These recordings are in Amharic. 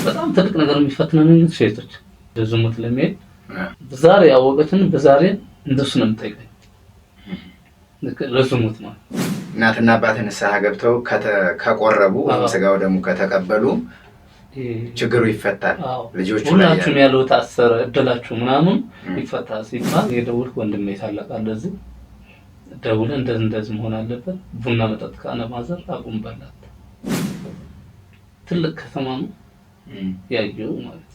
በጣም ትልቅ ነገር የሚፈትነን ሴቶች ዝሙት ለሚሄድ ዛሬ ያወቀችን በዛሬ እንደሱ ነው የምጠይቀኝ። ለዝሙት ነው እናትና አባትን ንስሐ ገብተው ከቆረቡ ስጋው ደግሞ ከተቀበሉ ችግሩ ይፈታል። ልጆቹ ሁላችሁም ያለው ታሰረ እድላችሁ ምናምን ይፈታል ሲባል የደውልክ ወንድሜ ታላቃለ እዚህ ደውለ እንደዚህ መሆን አለበት ቡና መጠጥ ካለ ማዘር አቁም በላት። ትልቅ ከተማ ነው ያየው ማለት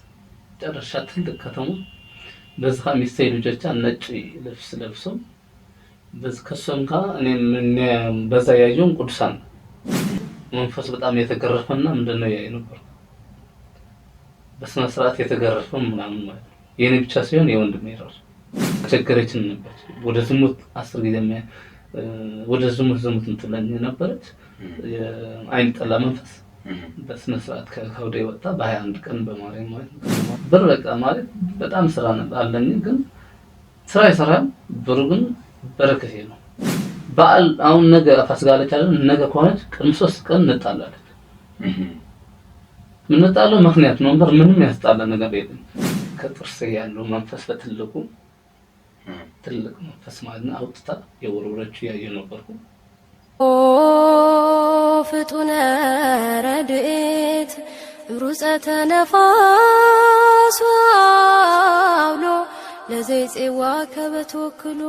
ጨረሻ ትልቅ ከተማ በዛ ሚስቴ ልጆቿ ነጭ ልብስ ለብሰው በዛ ከሰም ጋር እኔ በዛ ያየው ቅዱሳን መንፈስ በጣም የተገረፈና ምንድነው ያየ ነበር በስነ ስርዓት የተገረፈ ምናምን ማለት የኔ ብቻ ሳይሆን የወንድሜ ራሱ ተቸገረችን ነበር። ወደ ዝሙት 10 ጊዜ ወደ ዝሙት እንትለኝ ነበረች አይን ጠላ መንፈስ በስነ ስርዓት ከወደ ወጣ በ21 ቀን በማርያም ማለት ብር በቃ ማለት በጣም ስራ ነበር አለኝ ግን ስራ ይሰራል ብሩ ግን በረከቴ ነው። በዓል አሁን ነገ ፋሲካ አይደል ነገ ከሆነች ቀን 3 ቀን እንጣላለን። ምንጣለው ምክንያት ነው እንበር ምንም ያስጣላ ነገር የለም። ከጥርስ ያለው መንፈስ በትልቁ ትልቅ መንፈስ ማለት አውጥታ የወረወረች ያየ ነበርኩ። ኦ ፍጡነ ረድኤት ሩፀተ ነፋስ አውሎ ለዘይጼዋ ከበተወክሎ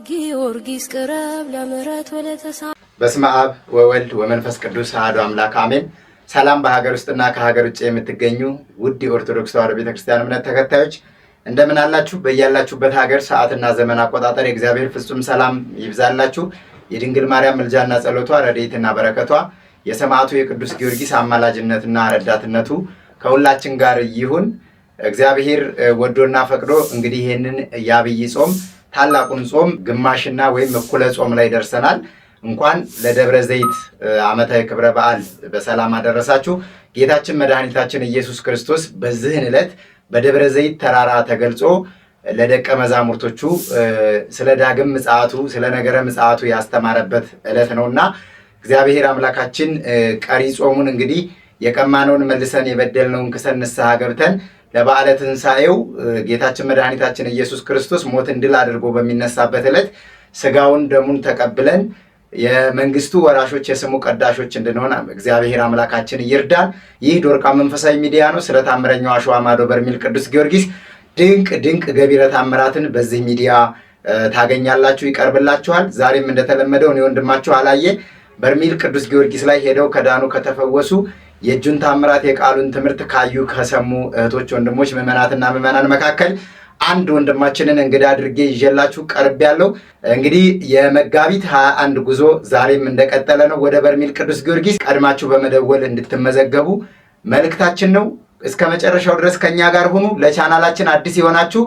ጊዮርጊስ ቅረብ ለምህረት ወለተሳ በስመ አብ ወወልድ ወመንፈስ ቅዱስ አሐዱ አምላክ አሜን። ሰላም በሀገር ውስጥና ከሀገር ውጭ የምትገኙ ውድ ኦርቶዶክስ ተዋሕዶ ቤተክርስቲያን እምነት ተከታዮች እንደምን አላችሁ? በእያላችሁበት ሀገር ሰዓትና ዘመን አቆጣጠር የእግዚአብሔር ፍጹም ሰላም ይብዛላችሁ። የድንግል ማርያም ምልጃና ጸሎቷ ረድኤትና በረከቷ የሰማዕቱ የቅዱስ ጊዮርጊስ አማላጅነትና ረዳትነቱ ከሁላችን ጋር ይሁን። እግዚአብሔር ወዶና ፈቅዶ እንግዲህ ይሄንን የአብይ ጾም ታላቁን ጾም ግማሽና ወይም እኩለ ጾም ላይ ደርሰናል። እንኳን ለደብረ ዘይት ዓመታዊ ክብረ በዓል በሰላም አደረሳችሁ። ጌታችን መድኃኒታችን ኢየሱስ ክርስቶስ በዚህን ዕለት በደብረ ዘይት ተራራ ተገልጾ ለደቀ መዛሙርቶቹ ስለ ዳግም ምጽአቱ ስለ ነገረ ምጽአቱ ያስተማረበት ዕለት ነውና እግዚአብሔር አምላካችን ቀሪ ጾሙን እንግዲህ የቀማነውን መልሰን የበደልነውን ክሰን ንስሐ ገብተን ለበዓለ ትንሣኤው ጌታችን መድኃኒታችን ኢየሱስ ክርስቶስ ሞትን ድል አድርጎ በሚነሳበት ዕለት ስጋውን ደሙን ተቀብለን የመንግስቱ ወራሾች የስሙ ቀዳሾች እንድንሆን እግዚአብሔር አምላካችን ይርዳን። ይህ ዶርቃ መንፈሳዊ ሚዲያ ነው። ስለ ታምረኛው አሸዋ ማዶ በርሜል ቅዱስ ጊዮርጊስ ድንቅ ገቢረ ታምራትን በዚህ ሚዲያ ታገኛላችሁ፣ ይቀርብላችኋል። ዛሬም እንደተለመደው እኔ ወንድማችሁ አላየ በርሜል ቅዱስ ጊዮርጊስ ላይ ሄደው ከዳኑ ከተፈወሱ የእጁን ታምራት የቃሉን ትምህርት ካዩ ከሰሙ እህቶች ወንድሞች ምዕመናትና ምዕመናን መካከል አንድ ወንድማችንን እንግዳ አድርጌ ይዤላችሁ ቀርብ ያለው እንግዲህ የመጋቢት 21 ጉዞ ዛሬም እንደቀጠለ ነው። ወደ በርሜል ቅዱስ ጊዮርጊስ ቀድማችሁ በመደወል እንድትመዘገቡ መልእክታችን ነው። እስከ መጨረሻው ድረስ ከኛ ጋር ሁኑ። ለቻናላችን አዲስ የሆናችሁ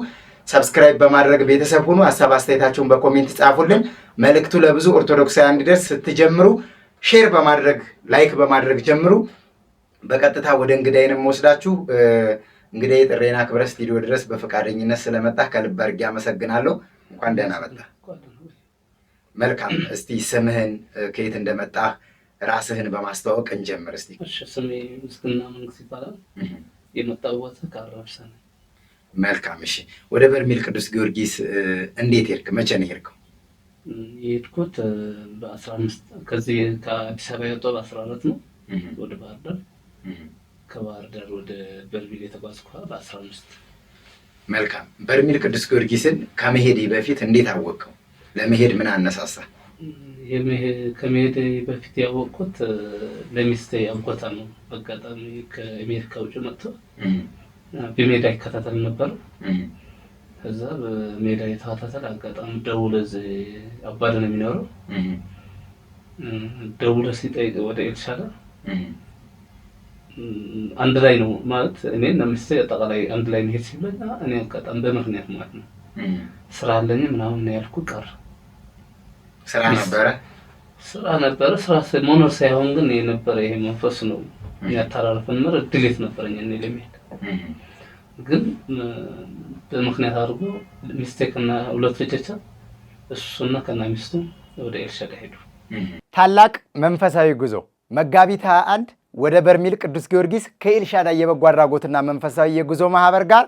ሰብስክራይብ በማድረግ ቤተሰብ ሁኑ። ሐሳብ አስተያየታችሁን በኮሜንት ጻፉልን። መልእክቱ ለብዙ ኦርቶዶክሳውያን እንዲደርስ ስትጀምሩ ሼር በማድረግ ላይክ በማድረግ ጀምሩ። በቀጥታ ወደ እንግዳዬንም ወስዳችሁ እንግዲህ ጥሬና ክብረ ስቱዲዮ ድረስ በፈቃደኝነት ስለመጣ ከልብ አድርጌ አመሰግናለሁ። እንኳን ደህና መጣ። መልካም። እስቲ ስምህን ከየት እንደመጣ ራስህን በማስተዋወቅ እንጀምር እስቲ። እሺ፣ ስሜ ምስግና መንግስት ይባላል። የመጣሁት ከአራብሳ ነው። መልካም። እሺ፣ ወደ በርሜል ቅዱስ ጊዮርጊስ እንዴት ሄድክ? መቼ ነው ሄድከው? የሄድኩት በ15 ከዚህ ከአዲስ አበባ የወጣው በ14 ነው ወደ ባህር ዳር ከባህር ዳር ወደ በርሜል የተጓዝኩ በ15። መልካም። በርሜል ቅዱስ ጊዮርጊስን ከመሄድ በፊት እንዴት አወቀው? ለመሄድ ምን አነሳሳ? ከመሄድ በፊት ያወቅኩት ለሚስቴ አጎቷ ነው። በአጋጣሚ ከአሜሪካ ውጭ መጥቶ በሜዳ ይከታተል ነበር። ከዛ በሜዳ የተከታተል አጋጣሚ ደውሎ እዚህ አባደ ነው የሚኖረው። ደውሎ ሲጠይቅ ወደ ኤልሻዳ አንድ ላይ ነው ማለት እኔ እና ሚስቴ አጠቃላይ አንድ ላይ መሄድ ሲብለኝ እኔ አጋጣሚ በምክንያት ማለት ነው ስራ አለኝ ምናምን ነው ያልኩት። ቀረ ስራ ነበረ መኖር ሳይሆን ግን የነበረ ይሄ መንፈስ ነው ያታራረፈን መረ ድሌት ነበረኝ እኔ ለመሄድ ግን በምክንያት አድርጎ ሚስቴክና ሁለት ልጆች እሱና ከና ሚስቱ ወደ ኤልሻዳ ሄዱ። ታላቅ መንፈሳዊ ጉዞ መጋቢት 21 ወደ በርሜል ቅዱስ ጊዮርጊስ ከኤልሻዳይ የበጎ አድራጎትና መንፈሳዊ የጉዞ ማህበር ጋር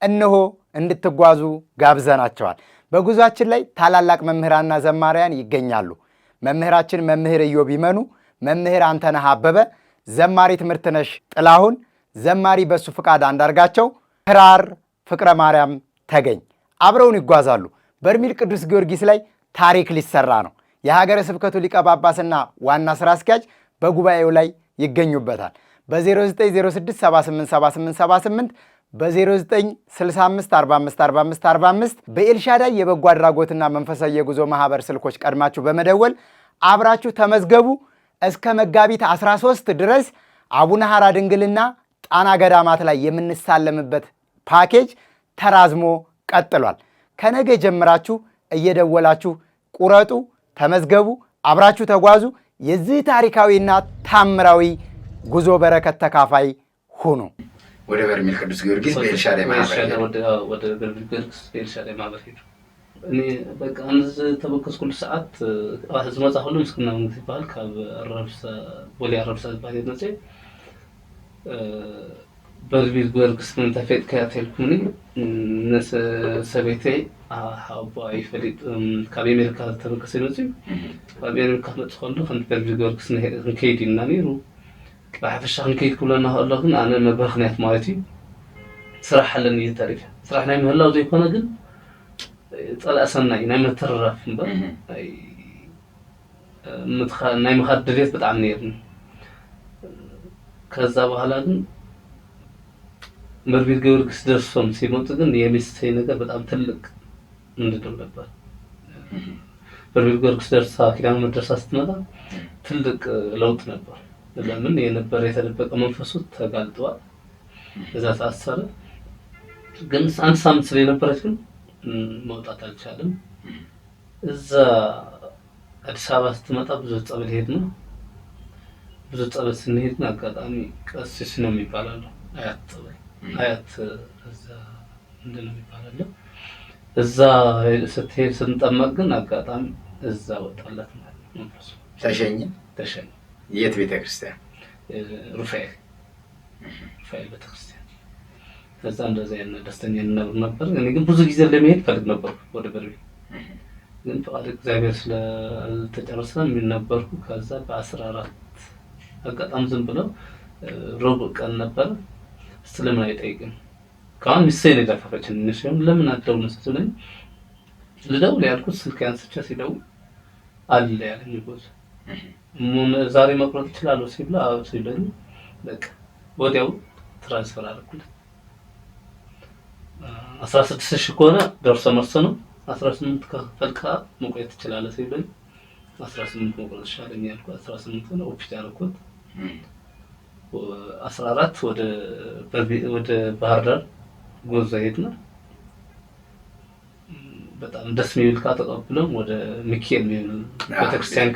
እነሆ እንድትጓዙ ጋብዘናቸዋል። በጉዟችን ላይ ታላላቅ መምህራንና ዘማሪያን ይገኛሉ። መምህራችን መምህር ኢዮብ ይመኑ፣ መምህር አንተነህ አበበ፣ ዘማሪ ትምህርትነሽ ጥላሁን፣ ዘማሪ በሱ ፍቃድ አንዳርጋቸው፣ ክራር ፍቅረ ማርያም ተገኝ አብረውን ይጓዛሉ። በርሜል ቅዱስ ጊዮርጊስ ላይ ታሪክ ሊሰራ ነው። የሀገረ ስብከቱ ሊቀ ጳጳስና ዋና ስራ አስኪያጅ በጉባኤው ላይ ይገኙበታል። በ0906787878 በ0965454545 በኤልሻዳይ የበጎ አድራጎትና መንፈሳዊ የጉዞ ማህበር ስልኮች ቀድማችሁ በመደወል አብራችሁ ተመዝገቡ። እስከ መጋቢት 13 ድረስ አቡነ ሐራ ድንግልና ጣና ገዳማት ላይ የምንሳለምበት ፓኬጅ ተራዝሞ ቀጥሏል። ከነገ ጀምራችሁ እየደወላችሁ ቁረጡ፣ ተመዝገቡ፣ አብራችሁ ተጓዙ። የዚህ ታሪካዊና ታምራዊ ጉዞ በረከት ተካፋይ ሁኑ። ወደ በርሜል ቅዱስ ጊዮርጊስ በኤልሻዳይ ማህበር ወደ በርሜል ጊዮርጊስ በኤልሻዳይ ማህበር ሄዱ። እኔ በቃ አንዝ ተበከስኩል ሰዓት ዝመጻ ሁሉ ምስክና መንግስት ይባል ካብ አረብሳ ወሊ አረብሳ ይባል ነጽ በርሜል ጊዮርጊስ ምን ተፈጥ ከያተልኩኒ ነስ ሰቤቴ አባይ ፈሪጥ ካብ አሜሪካ ተበከሰ ነጽ በአሜሪካ መጥፎ እንደ በርሜል ጊዮርጊስ ከይዲና ኒሩ بعرفش عن كيف كلنا هقولكن أنا ما بخنيت مايتي صراحة لأني تعرف صراحة نايم هلا وزي كنا جن طلع سنة نايم ترف بقى نايم خد دريت بتعنير كذا وهلا جن مربي جوركس درسهم سيموت جن يمس سينك بتعم تلك من الدولة بقى مربي جوركس درس كده مدرسة استمرا تلك لوت نبى ለምን የነበረ የተደበቀ መንፈሱ ተጋልጧል። እዛ ታሰረ። ግን አንድ ሳምንት ስለነበረች ግን መውጣት አልቻለም። እዛ አዲስ አበባ ስትመጣ ብዙ ጸበል ሄድን። ብዙ ጸበል ስንሄድ አጋጣሚ ቀሲስ ነው የሚባለው አያት ጸበል አያት እዛ እንደነው የሚባለው እዛ ስትሄድ ስንጠመቅ ግን አጋጣሚ እዛ ወጣላት ማለት መንፈሱ ተሸኘ። የት ቤተክርስቲያን? ሩፋኤል ቤተክርስቲያን። ከዛ እንደዛ ያነ ደስተኛ ነበር። እኔ ግን ብዙ ጊዜ ለመሄድ ፈልግ ነበር ወደ በርሜል። ግን ፈቃድ እግዚአብሔር ስለተጨረሰ ምን ነበርኩ። ከዛ በ14 አጋጣሚ ዝም ብለው ሮብ ቀን ነበር። ስለምን አይጠይቅም ካሁን ሚስቴን የደፋፈችን ንሽም ለምን አደውል ስለኝ ልደውል ያልኩት ስልክ ያንስቻ ሲደው አለ ያለኝ ይጎዝ ዛሬ መቁረጥ ይችላል ሲብላ ሲለኝ በቃ ወዲያው ትራንስፈር አደረኩት። 16000 ከሆነ ደርሶ መልስ ነው። 18 ከፈልካ መቆየት ይችላል ሲለኝ 18 መቁረጥ ይችላል ያልኩ 18 ነው ኦፊስ ያደረኩት። 14 ወደ ባህር ዳር ጎዛ ሄድና በጣም ደስ የሚል ተቀብለው ወደ ሚካኤል ቤተክርስቲያን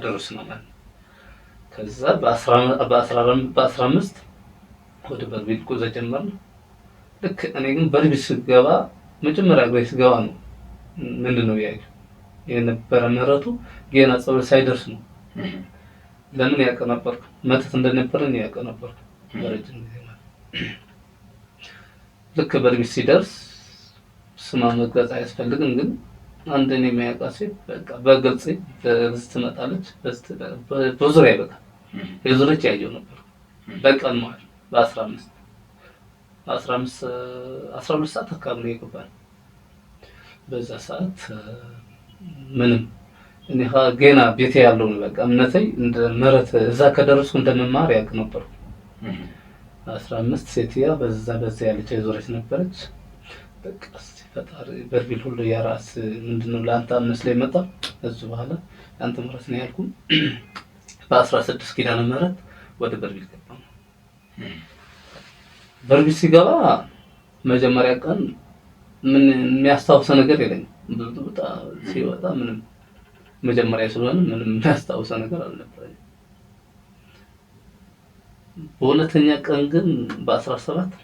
ደረስን ማለት ከዛ በ15 ወደ በርሜል ጉዞ ጀመርን። ልክ እኔ ግን በርሜል ስገባ መጀመሪያ ላይ ስገባ ነው ምንድነው ያየው የነበረ ምሕረቱ ገና ጸበል ሳይደርስ ነው። ለምን ያቀናበርኩ መተት እንደነበረን ያቀናበርኩ በረጅም ጊዜ ማለት ልክ በርሜል ሲደርስ ስማ መግለጽ አያስፈልግም ግን አንደኔ የሚያውቃት ሴት በቃ በግልጽ ትመጣለች። በዙሪያ በቃ የዙሪያች ያየው ነበር። በቀን ማለት በ12 ሰዓት አካባቢ ነው የገባን። በዛ ሰዓት ምንም እኔ ገና ቤቴ ያለው ነው በቃ እምነቴ እንደ ምሕረት እዛ ከደረስኩ እንደመማር ያውቅ ነበር። 15 ሴትያ በዛ ያለች የዙሪያች ነበረች። በቃ ፈጣሪ በርሜል ሁሉ ያራስ ምንድነው ላንተ መስለ ይመጣ እዙ በኋላ አንተ ምሕረት ነው ያልኩ። በ16 ኪዳነ ምሕረት ወደ በርሜል ገባ። በርሜል ሲገባ መጀመሪያ ቀን ምን የሚያስታውሰው ነገር የለኝም። ብዙ ሲወጣ ምንም መጀመሪያ ስለሆነ ምንም የሚያስታውሰው ነገር አልነበረም። በሁለተኛ ቀን ግን በ17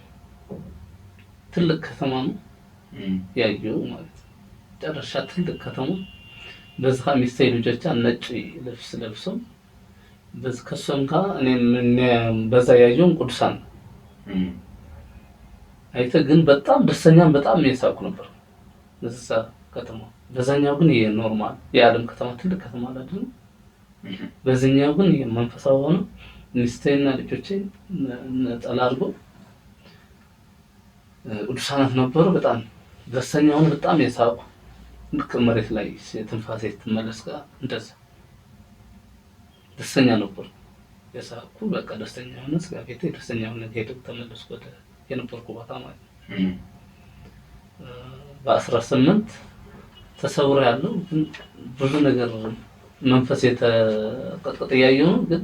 ትልቅ ከተማ ነው ያየው ማለት ጨረሻ ትልቅ ከተማ በዛ ሚስቴ ልጆቿ ነጭ ልብስ ለብሰው በዚህ ከሷም ጋር እኔም በዛ ያየውን ቅዱሳን አይተ ግን በጣም ደስተኛም በጣም የሳቁ ነበር እዛ ከተማ። በዛኛው ግን ይሄ ኖርማል የዓለም ከተማ ትልቅ ከተማ አይደለም። በዚህኛው ግን መንፈሳዊ ሆኖ ሚስቴና ልጆቼ ነጠላ አድርጎ ቅዱሳናት ነበሩ። በጣም ደስተኛው በጣም የሳቁ ልክ መሬት ላይ ትንፋሴ ስትመለስ ጋር እንደዛ ደስተኛ ነበር የሳቁ። በቃ ደስተኛ ሆነ ስጋ ቤቴ ደስተኛ ሆነ ሄደ ተመለስኩ ወደ የነበርኩ ቦታ ማለት ነው። በ18 ተሰውሮ ያለው ግን ብዙ ነገር መንፈስ የተቀጥቀጠ ያየው ግን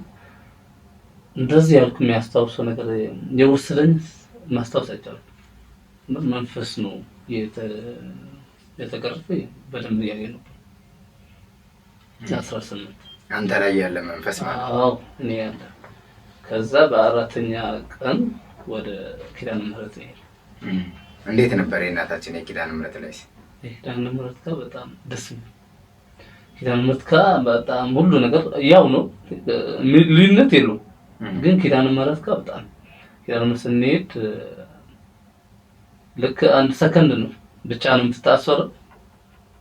እንደዚህ ያልኩ የሚያስታውሰው ነገር የወሰደኝ ማስታወስ አይቻልም። መንፈስ ነው የተቀረፈ በደንብ ያየ ነበር። 18 አንተ ላይ ያለ መንፈስ ማለት ነው። አዎ እኔ ያለ ከዛ በአራተኛ ቀን ወደ ኪዳነ ምህረት ነው። እንዴት ነበር የእናታችን የኪዳነ ምህረት ላይ? ኪዳነ ምህረት ጋር በጣም ደስ ነው። ኪዳነ ምህረት ጋር በጣም ሁሉ ነገር ያው ነው፣ ልዩነት የለውም። ግን ኪዳነ ምህረት ጋር በጣም ኪዳነ ምህረት ስንሄድ ልክ አንድ ሰከንድ ነው ብቻ ነው የምትታሰረው፣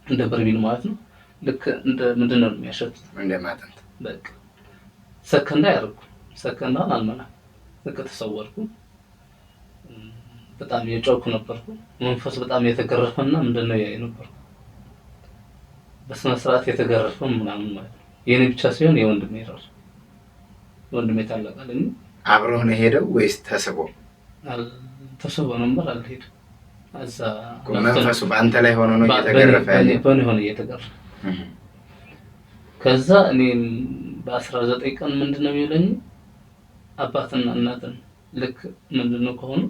እንደ በርቢል ማለት ነው። ልክ እንደ ምንድነው የሚያሸት እንደ ማጠንት በቃ ሰከንድ አያርኩ ሰከንዳን አልመና በቃ ተሰወርኩ። በጣም የጮኩ ነበርኩ። መንፈስ በጣም የተገረፈና ምንድነው ያይ ነበርኩ። በስነ ስርዓት የተገረፈ ምናምን ማለት ነው። የኔ ብቻ ሳይሆን የወንድሜ ራሱ ወንድሜ ታላቃለኝ። አብሮህ ነው ሄደው ወይስ ተስቦ? ተስቦ ነበር አልሄድ። እዛ መንፈሱ በአንተ ላይ ሆኖ ነው እየተገረፈ ያለው? በእኔ ሆነ እየተገረፈ። ከዛ እኔም በ19 ቀን ምንድነው የሚለኝ አባትና እናትን ልክ ምንድነው ከሆነ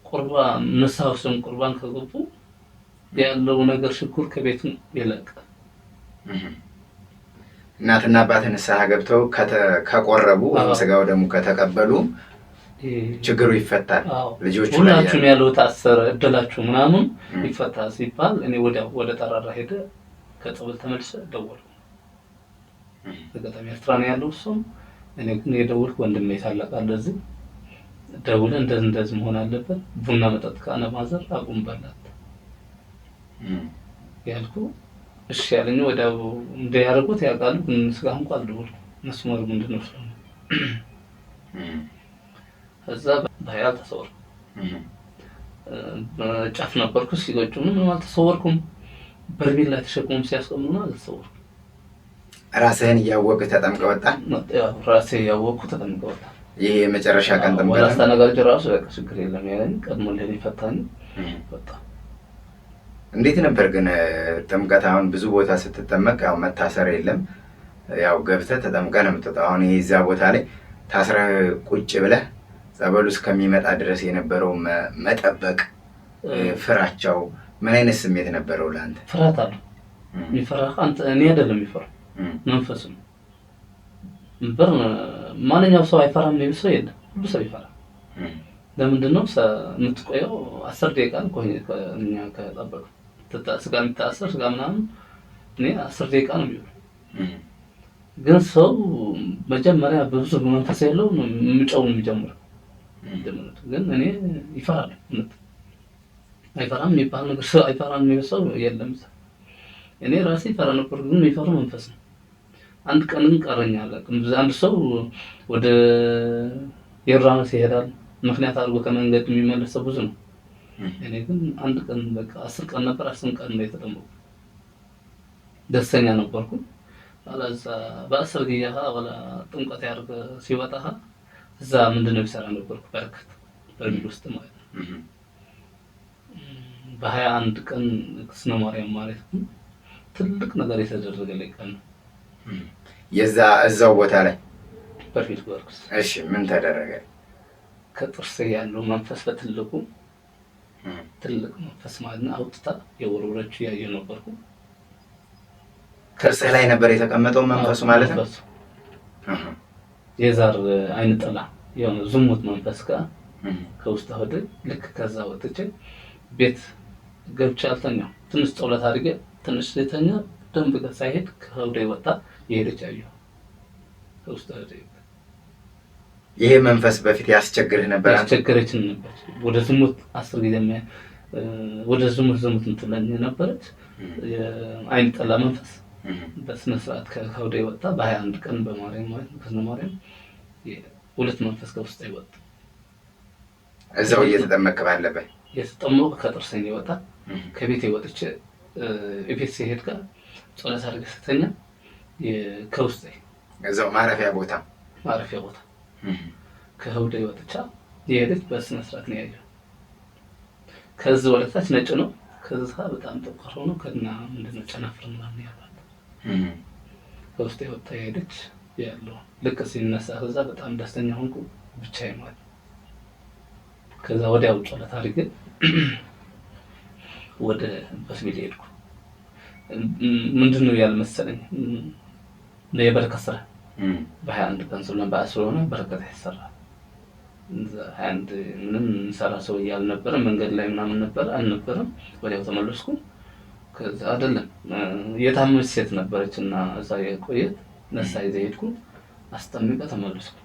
ቁርባን ንስሐውን ቁርባን ከገቡ ያለው ነገር ሽኩር ከቤቱ ይለቃል። እናትና አባት ንስሐ ገብተው ከቆረቡ ስጋው ደግሞ ከተቀበሉ ችግሩ ይፈታል። ልጆቹ ላይ ሁላችሁም ያለው ታሰረ እድላችሁ ምናምን ይፈታል ሲባል እኔ ወደ ተራራ ሄደ ከጸበል ተመልሰ ደወልኩ። በገጠም ኤርትራ ነው ያለው እሱ። እኔ ግን የደወልኩ ወንድሜ ታላቃለ እዚህ ደውለን እንደዚህ መሆን አለበት ቡና መጠጥ ካነ ማዘር አቁም በላት ያልኩ። እሺ ያለኝ ወዲያው እንደያረጉት ያውቃሉ። ግን ስጋም እንኳን አልደወልኩም። እነሱ ማለት ምንድነው ስለሆነ እዛ በኃይል ተሰወርኩ። በጫፍ ነበርኩ። ሲጎጩ ምንም አልተሰወርኩም። በርቢል ላይ ተሸክሞ ሲያስቆሙና አልተሰወርኩም። ራስህን እያወቅህ ተጠምቀህ ወጣ? ራሴ እያወቅኩ ተጠምቀህ ወጣ። ይሄ የመጨረሻ ቀን ጥምቀት ወላስታ ነገር ጀራሱ በቃ ችግር የለም ያለኝ ቀድሞ እንደኔ ፈታኝ ወጣ። እንዴት ነበር ግን ጥምቀት? አሁን ብዙ ቦታ ስትጠመቅ ያው መታሰር የለም፣ ያው ገብተህ ተጠምቀህ ነው የምትወጣው። አሁን ይሄ እዛ ቦታ ላይ ታስረህ ቁጭ ብለህ ጸበሉ እስከሚመጣ ድረስ የነበረው መጠበቅ ፍራቻው ምን አይነት ስሜት ነበረው ለአንተ? ፍርሃት አለ። የሚፈራህ አንተ እኔ አይደለም የሚፈራው መንፈስ ነው። ማንኛውም ሰው አይፈራም የሚል ሰው የለም። ሁሉ ሰው ይፈራል። ለምንድነው የምትቆየው? 10 ደቂቃ ነው እኛ ከጠበቅ ስጋ የሚታሰር ስጋ ምናምን እኔ 10 ደቂቃ ነው የሚሆነው። ግን ሰው መጀመሪያ በብዙ መንፈስ ያለው ነው የሚጨው የሚጀምረው። ግን እኔ ይፈራል። አይፈራም የሚባል ነገር ሰው አይፈራም የሚል ሰው የለም። እኔ ራሴ ፈራ ነበር። ግን የሚፈራው መንፈስ ነው። አንድ ቀን ቀረኛል። አንድ ሰው ወደ የራስ ይሄዳል ምክንያት አድርጎ ከመንገድ የሚመለሰው ብዙ ነው። እኔ ግን አንድ ቀን በቃ 10 ቀን ነበር። 10 ቀን ነው የተጠመቁ። ደስተኛ ነበርኩ። አላዛ በ10 ጊዜها ወላ ጥምቀት ያርገ ሲወጣها እዛ ምንድነው ይሰራ ነበርኩ በረከት በርቢል ውስጥ ማለት ነው። በ21 ቀን ቅስነ ማርያም ማለት ነው ትልቅ ነገር የተደረገልኝ ቀን ነው። እዛው ቦታ ላይ በርቢል ወርክስ። እሺ ምን ተደረገ? ከጥርሴ ያለው መንፈስ በትልቁ ትልቅ መንፈስ ማለት ነው አውጥታ የወረወረች ያየው ነበርኩ። ጥርሴ ላይ ነበር የተቀመጠው መንፈሱ ማለት ነው። የዛር አይን ጥላ የሆነ ዝሙት መንፈስ ከውስጥ ወደ ልክ ከዛ ወጥቼ ቤት ገብቼ አልተኛም። ትንሽ ጸሎት አድርጌ ትንሽ ልተኛ ደንብ ጋር ሳይሄድ ከወደ ወጣ የሄደች አየሁ። ከውስጥ አደረገ። ይሄ መንፈስ በፊት ያስቸግርህ ነበር? ያስቸገረችን ነበር። ወደ ዝሙት 10 ጊዜ ወደ ዝሙት እንትለኝ ነበረች። የአይን ጠላ መንፈስ በስነ ስርዓት ከወደ ወጣ። በ21 ቀን በማርያም ማለት ከስነ ማርያም ሁለት መንፈስ ከውስጥ ይወጣ። እዛው እየተጠመቀ ባለበት የተጠመቀ ከጥርሰኝ ይወጣ። ከቤት ወጥቼ እቤት ሲሄድ ጋር ጸሎት አድርገህ ስተኛ ከውስጥ እዛው ማረፊያ ቦታ ከህውደ ወጥቻ የሄደች በስነ ስርዓት ነው ያየው። ከዚህ ወለታች ነጭ ነው። ከዛ በጣም ጠቆር ነው። ከና ምንድነው ጨናፍር ምናምን ያለው ከውስጥ ወጥታ የሄደች ያለው ልክ ሲነሳ ከዛ በጣም ደስተኛ ሆንኩ። ብቻዬን ማለት ከዛ ወዲያው ጸሎት አድርጌ ወደ በስቢል ሄድኩ። ምንድነው ያልመሰለኝ ለየበረከት ስራ በ21 ቀን ስለሆነ በአስሮና በረከት ይሰራል። 21 ምንም ሰራ ሰው ያልነበረ መንገድ ላይ ምናምን ነበር አልነበረም። ወዲያው ተመለስኩ። ከዛ አይደለም የታመመች ሴት ነበረችና እዛ የቆየት ነሳ ይዘ ሄድኩ። አስጠምቀ ተመለስኩ።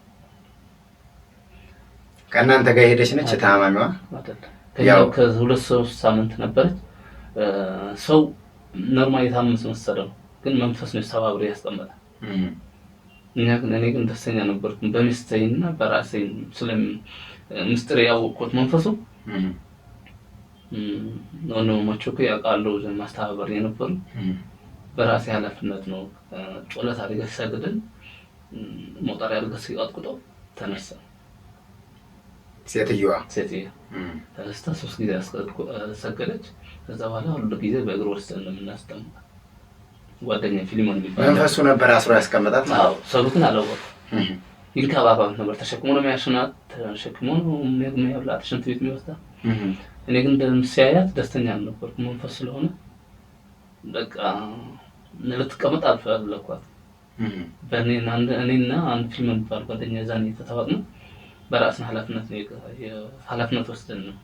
ከእናንተ ጋር ሄደች ነች ታማሚዋ አይደለም። ከያው ከሁለት ሳምንት ነበረች። ሰው ኖርማል የታመመ መሰለው ግን መንፈስ ነው ሰባብሮ ያስቀመጠ። እኔ ግን ደስተኛ ነበርኩ በሚስቴና በራሴ ስለም ምስጢር ያወቅኩት መንፈሱ ነው ማቾኩ ያቃሉ ማስተባበር የነበሩ በራሴ ኃላፊነት ነው። ጸሎት አድርገህ ሰግደን ሞጣሪ አድርገህ ሲያጥቁጦ ተነሳ። ሴትዮዋ ተነስታ 3 ጊዜ ሰገደች። ከዛ በኋላ ሁሉ ጊዜ በእግር ወስደን ነው የምናስጠምቀው። ጓደኛ ፊልሞን ቢባል መንፈሱ ነበር አስሮ ያስቀመጣት። አዎ ሰሩትን አላወቅም። ይልካባባው ነበር ተሸክሞ ነው የሚያሽናት። ተሸክሞ ነው የሚያብላት ሽንት ቤት የሚወስዳ። እኔ ግን እንደምሲያያት ደስተኛ ነበርኩ። መንፈስ ስለሆነ በቃ ልትቀመጥ አልፈለኳት። በእኔና አንድ ፊልም ቢባል ጓደኛ ዛኔ ተታወቅነው። በራስን ኃላፊነት ወስደን ነው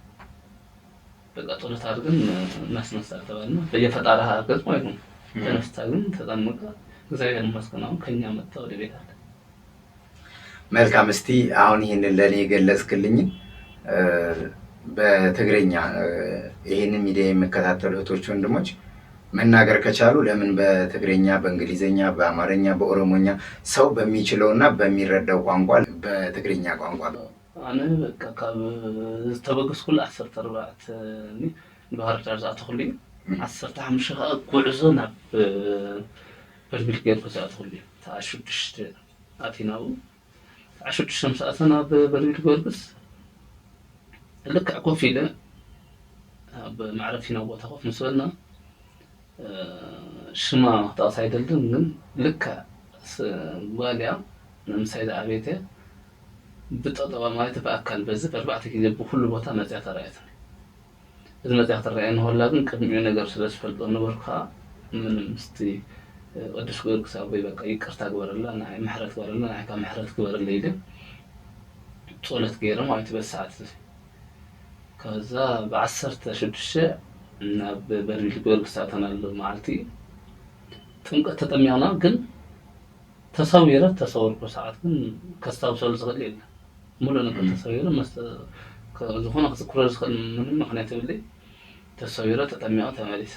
በቃ ጸሎት አድርገን እናስነሳለን ተባልና በየፈጣራ ሀገር ማለት ነው። ተነስታ ግን ተጠመቀ። እግዚአብሔር ይመስገን ከኛ መጣ ወደ ቤት አለ። መልካም። እስቲ አሁን ይሄንን ለኔ ገለጽክልኝ በትግርኛ ይሄንን ሚዲያ የሚከታተሉ እህቶች ወንድሞች መናገር ከቻሉ ለምን በትግርኛ፣ በእንግሊዘኛ፣ በአማርኛ፣ በኦሮሞኛ ሰው በሚችለውና በሚረዳው ቋንቋ በትግርኛ ቋንቋ አነ በቃ ካብ ዝተበገስኩል 14 ባህር ዳር ዝኣተኹልኝ 15 ጉዕዞ ናብ በርቢል ገይርኩ ዝኣተኹልኝ 16 ኣቲናው 16 ሰዓትና በርቢል ገይርኩስ ልክ ኮፍ ኢለ በማዕረፊና ቦታ ኮፍ መስለና ሽማ ታስ አይደለም ግን ልክ ዋሊያ ለምሳሌ አቤቴ ብጠጠባ ማለት በአካል በዚህ በርባዕተ ጊዜ በሁሉ ቦታ መጽያ ተራያት እዚ መጽያ ተራያን ሆላ ግን ቅድሚው ነገር ስለስፈልጦ ነበርካ ምንም እስቲ ወድስ ወርክ ሳቦይ በቃ ይቅርታ ግበረላ እና ምሕረት ግበረላ እና ካም ምሕረት ግበረላ ይደ ጾለት ገይረ ማለት በሰዓት ከዛ በ16 እና በበርቢል ጎርግ ሳተናል ማለቴ ጥምቀት ተጠሚያና ግን ተሰውርኩ ሰዓት ግን ከስታውሰል ዝኸል የለ ሙሉ ነገር ተሰውረ ከዝኾነ ክስኩረር ዝኸል ምንም ምክንያት የለይ ተሰውረ ተጠሚያው ተመሊሰ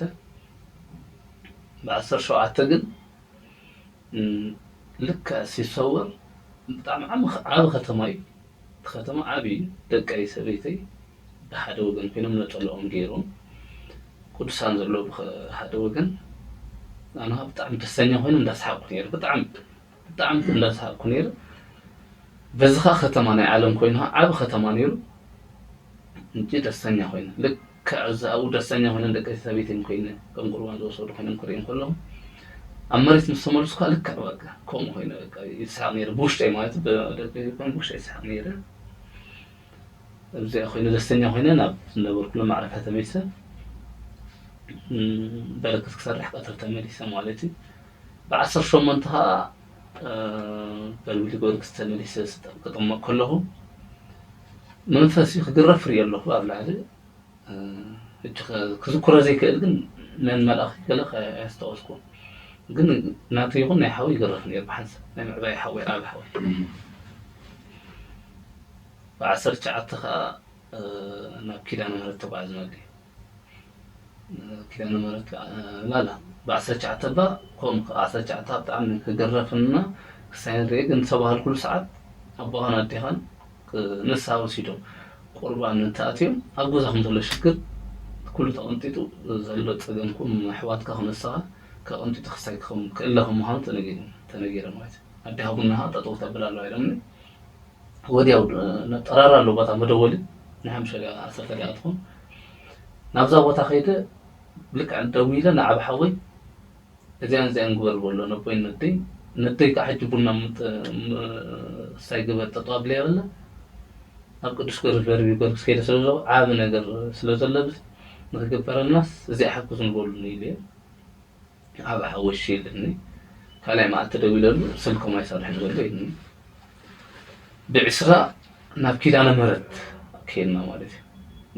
በ17 ግን ልክ ሲሰውር በጣም ዓብ ከተማ ዓቢ ደቀይ ሰበይተይ በሓደ ወገን ኮይኖም ነጠለኦም ገይሮም ቅዱሳን ዘሎ በሓደ ወገን ኣነ በጣም ደስተኛ ኮይኑ እንዳስሓቅኩ ነይረ በጣም እንዳስሓቅኩ ነይረ በዝኻ ከተማ ናይ ዓለም ኮይኑ ዓብ ከተማ ነይሩ እንጂ ደስተኛ ኮይኑ ልክ ከዛው ደስተኛ ኮይኑ ደቀይ ሰበይተይ ኮይኑ ከም ቁርባን ዝወሰዱ ኮይኖም ክሪኦም ከለኹ ኣብ መሬት ምስ ተመለስኩ ልክ በቃ ከምኡ ኮይኑ በቃ ይስሓቅ ነይረ ብውሽጠይ ማለት በደቀይ ኮይኑ ብውሽጠይ ይስሓቅ ነይረ እዚኣ ኮይኑ ደስተኛ ኮይኑ ናብ ዝነበርኩሉ ማዕረፊያ ተመሊሰ በረከት ክሰርሕ ቀትር ተመሊሰ ማለት እዩ ብ18 ኸ በርቢል ጎርግ ተመሊሰ ክጥመቅ ከለኹ መንፈስ ክግረፍ ርእ ኣለኹ ኣብ ላዕሊ እጅ ክዝኩሮ ዘይክእል ግን መን መልኣኽ ገለ ኣስተዋስኩ ግን ናተይ ይኹን ናይ ሓዊ ይገረፍ ነይሩ ብሓንሳ ናይ ምዕባይ ሓዊ ኣብ ሓዊ ብዓሰርተ ሸዓተ ከዓ ናብ ኪዳነ ምህረት ተጓዓዝና ኪዳነ ምህረት ላላ ብዓሰርተ ሸዓተ ባ ከምኡ ዓሰርተ ሸዓተ ብጣዕሚ ክገረፍና ክሳይ ንሪኦ ግን ተባህል ኩሉ ሰዓት ኣቦኻን ኣዴኻን ንስሓ ወሲዶም ቁርባን ተኣትዮም ኣብ ገዛኹም ዘሎ ሽግር ኩሉ ተቐንጢጡ ዘሎ ፀገምኩም ኣሕዋትካ ክነስኻ ከቐንጢጡ ክሳይክኹም ክእለኹም ምዃኑ ተነጊረ ማለት እዩ ኣዴኻ ቡናኻ ጠጠው ተብል ኣለዋ ኢሎምኒ ወዲያው ጠራራ ኣሎ ቦታ መደወሊ ናይ 10 ደቂቃ ትኾን ናብዛ ቦታ ከይደ ልክዕ ደው ኢለ ንዓብ ሓወይ እዚያን ግበር በሎ ነቦይ ነደይ ከዓ ሕጂ ቡና ሳይግበር ጠጠው ኣብለ የበለ ኣብ ቅዱስ ጊዮርጊስ ከይደ ስለዘለዎ ዓብ ነገር ስለዘለብስ ንክግበረልናስ እዚኣ ሓኩስ ንበሉኒ ኢለ ዓብ ሓወይ እሺ ኢልኒ ካልኣይ መዓልቲ ደው ኢለሉ ስልኮም ኣይሰርሕን ዘሎ ኢልኒ ብዕስራ ናብ ኪዳነ ምህረት ከይድና ማለት እዩ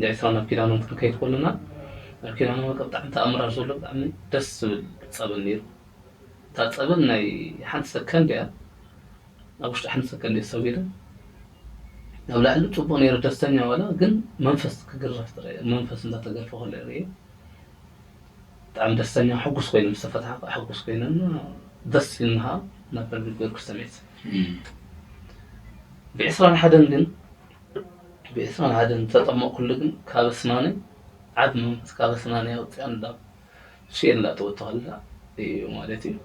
ብዕስራ ናብ ኪዳነ ምህረት ክንከይድ ከለና ኣብ ኪዳነ ምህረት ብጣዕሚ ተኣምራር ዘሎ ብጣዕሚ ደስ ዝብል ፀበል ነይሩ እታ ፀበል ናይ ሓንቲ ሰከንድ እያ ኣብ ውሽጢ ሓንቲ ሰከንድ እየ ሰዊረ ኣብ ላዕሊ ፅቡቅ ነይሩ ደስተኛ ዋላ ግን መንፈስ ክግረፍ ትርአ መንፈስ እንዳተገርፈ ከሎ ይርአ ብጣዕሚ ደስተኛ ሕጉስ ኮይኑ ምስ ተፈትሐ ሕጉስ ኮይነና ደስ ኢልናኻ ናብ በርሚል ጊዮርጊስ ተመይት بعشران حدن جن بعشران حدن تطمع كل جن كابسناني عدم كابسناني أو تأندب شيء لا توتهلا مالتي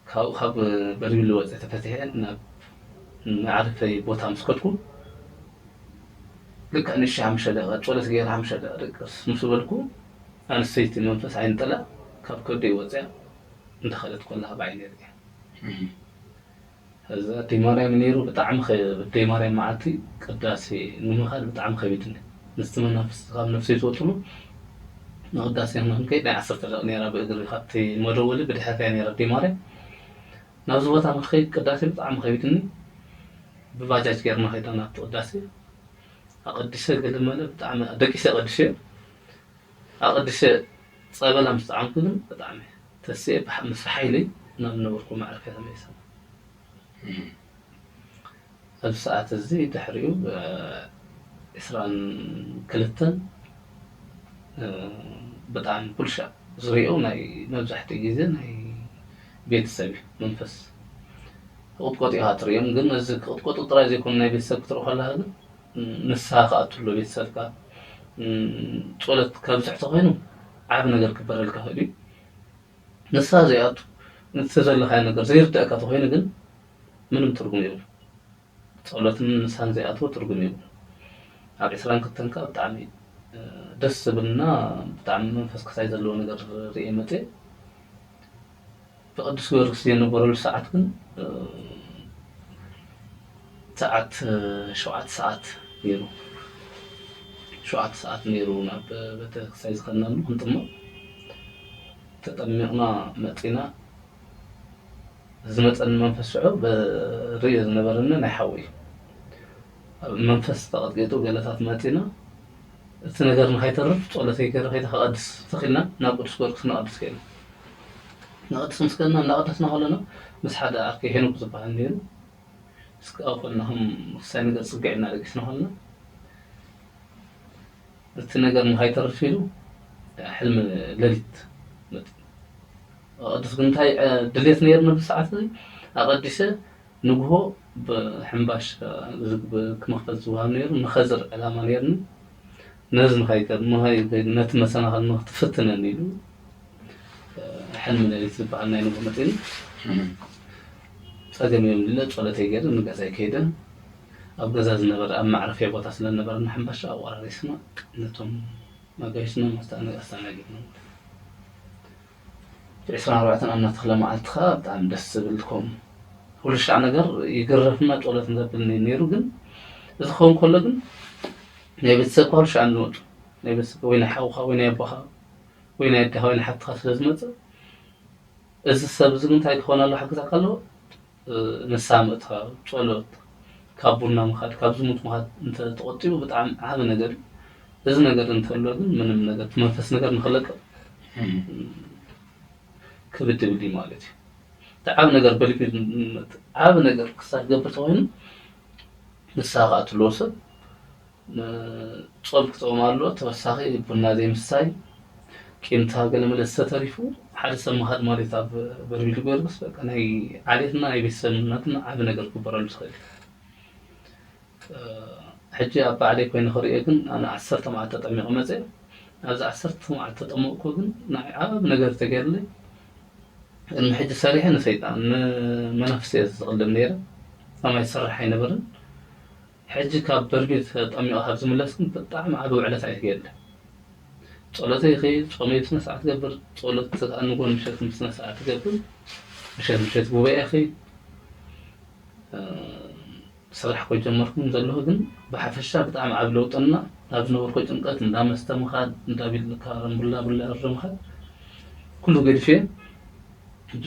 خاب بريلو تفتحين نعرف في بوتام سكتكم لك أنا الشام شدا ولا تغير عم شدا ركس مسؤولكم أنا سيت المنفس عين طلع خاب كودي وزع دخلت كلها بعيني هذا ديماري منيرو بتعم ديماري معتي قداسي نمخال بتعم خبيتني نستمر نفسي توتلو نقداسي هم كيد عصرت نيرا بقدر خطي مدولي بدي حكي نيرا ديماري نازوات عم خيد قداسي بتعم خبيتني بباجاج غير ما خيدنا قداسي اقدسه قد مال بتعم دقيسه قدسه اقدسه صيبلا مستعم كده بتعم تسيب مسحيلي نوركم معرفه تميسه الساعة الزي تحريو إسران كلتن بطعم كل شيء زريقو ناي نبزحتي جيزة ناي بيت السبي منفس قطقطي هاتريم قلنا الزك قطقطي طرايز يكون ناي بيت سبك تروح لها هذا نساقة أتولو بيت سبكة تولت كابزحت غينو عاب نقر كبر الكهدي نساقة زياتو نتسجل لخاي نقر زير تأكاتو غينو قل ምንም ትርጉም የብሉ ጸሎትን ንሳን ዘይኣትዎ ትርጉም የብሉ ኣብ 20 ከተንካ ብጣዕሚ ደስ ዝብልና ብጣዕሚ መንፈስ ክሳይ ዘለዎ ነገር ርኢየ መፀ ብቅዱስ ጊዮርጊስ የነበረሉ ሰዓት ግን ሰዓት 7 ሰዓት ነይሩ 7 ሰዓት ነይሩ ናብ ቤተ ክሳይ ዝኸናሉ እንትሞ ተጠሚቕና መፂና زمتن منفس شعو بريز نبرنا نحوي منفس فقط جيتو جلسات ماتينا تنقر نخيت الرفت ولا تيجر خيت خادس تخلنا ناقد سكور خنا قدس كينا ناقد مسكنا ناقدسنا هلنا بس حدا أركي هنا بزبها النيل سكافلناهم سنقر سقعنا لقسنا هلنا تنقر نخيت الرفيلو حلم لليت قدس كنت هاي دليت نيرنا بالساعات دي أقدسه نجهو بحنباش بكمخفز زوها نير نخزر على ما نيرنا نزن هاي كد ما هاي نت مثلا هالنا تفتنا نيلو حلم اللي يتبع عنا ينبغى متين صادم يوم لله ولا تيجر نقع زي كده أبغى زاز نبر أما أعرف يا بطاس لنا نبر نحنباش أو على رسمة نتهم ما جايشنا استأنا جبنا عشرين ربعة أنا تخلى مع التخاب عم دس بالكم كل شيء أنا يقرفنا طولة نزبلني نيروجن إذا خوم كله جن نبي تسقى شو عن نور نبي تسقى وين حوخا وين يبها وين يدها وين حط خاص لازمته إذا السبب زين تاي خونا الله حق تقلو نسامتها طولة كابونا مخاد كابزموت مخاد أنت تقطيه وبتعم هذا نجار إذا نجار أنت ولا جن من نجار ما فس نجار نخلق ክብድብሊ ማለት እዩ ተዓብ ነገር በልቢ ዓብ ነገር ክሳብ ገብር ተወይኑ ንሳኻ ትሎሰብ ጾም ክጾም ኣሎ ተወሳኺ ቡና ዘይምሳይ ቂምታ ገለ መለሰ ተሪፉ ሓደ ሰብ መኻድ ማለት ኣብ በርሚል ጊዮርጊስ በቃ ናይ ዓሌትና ናይ ቤተሰብነትና ዓብ ነገር ክግበረሉ ትኽእል ሕጂ ኣብ ባዕለይ ኮይኑ ክሪኦ ግን ኣነ 10 መዓልቲ ተጠሚቑ መፀ ኣብዚ 10 መዓልቲ ተጠመቕኩ ግን ናይ ዓብ ነገር ተገይሩለይ ان حد سريح انا سيطان منافسي استغلم نيره فما يسرح ينبرن حج كاب بربيت طميو حبز ملاسكن بطعم عبو على ساعه يقل صلاتي خي صومي بسنه ساعه تقبر صلات انغون مشات بسنه ساعه تقبر مشات بوبي اخي صراحه كو جمركم زلو ግን بحفشه بطعم عب لوطنا اب نور كو ጭንቀት እንዳመስተምኻድ እንዳቢል ካረም ብላ ረምኻድ ኩሉ ገድፌ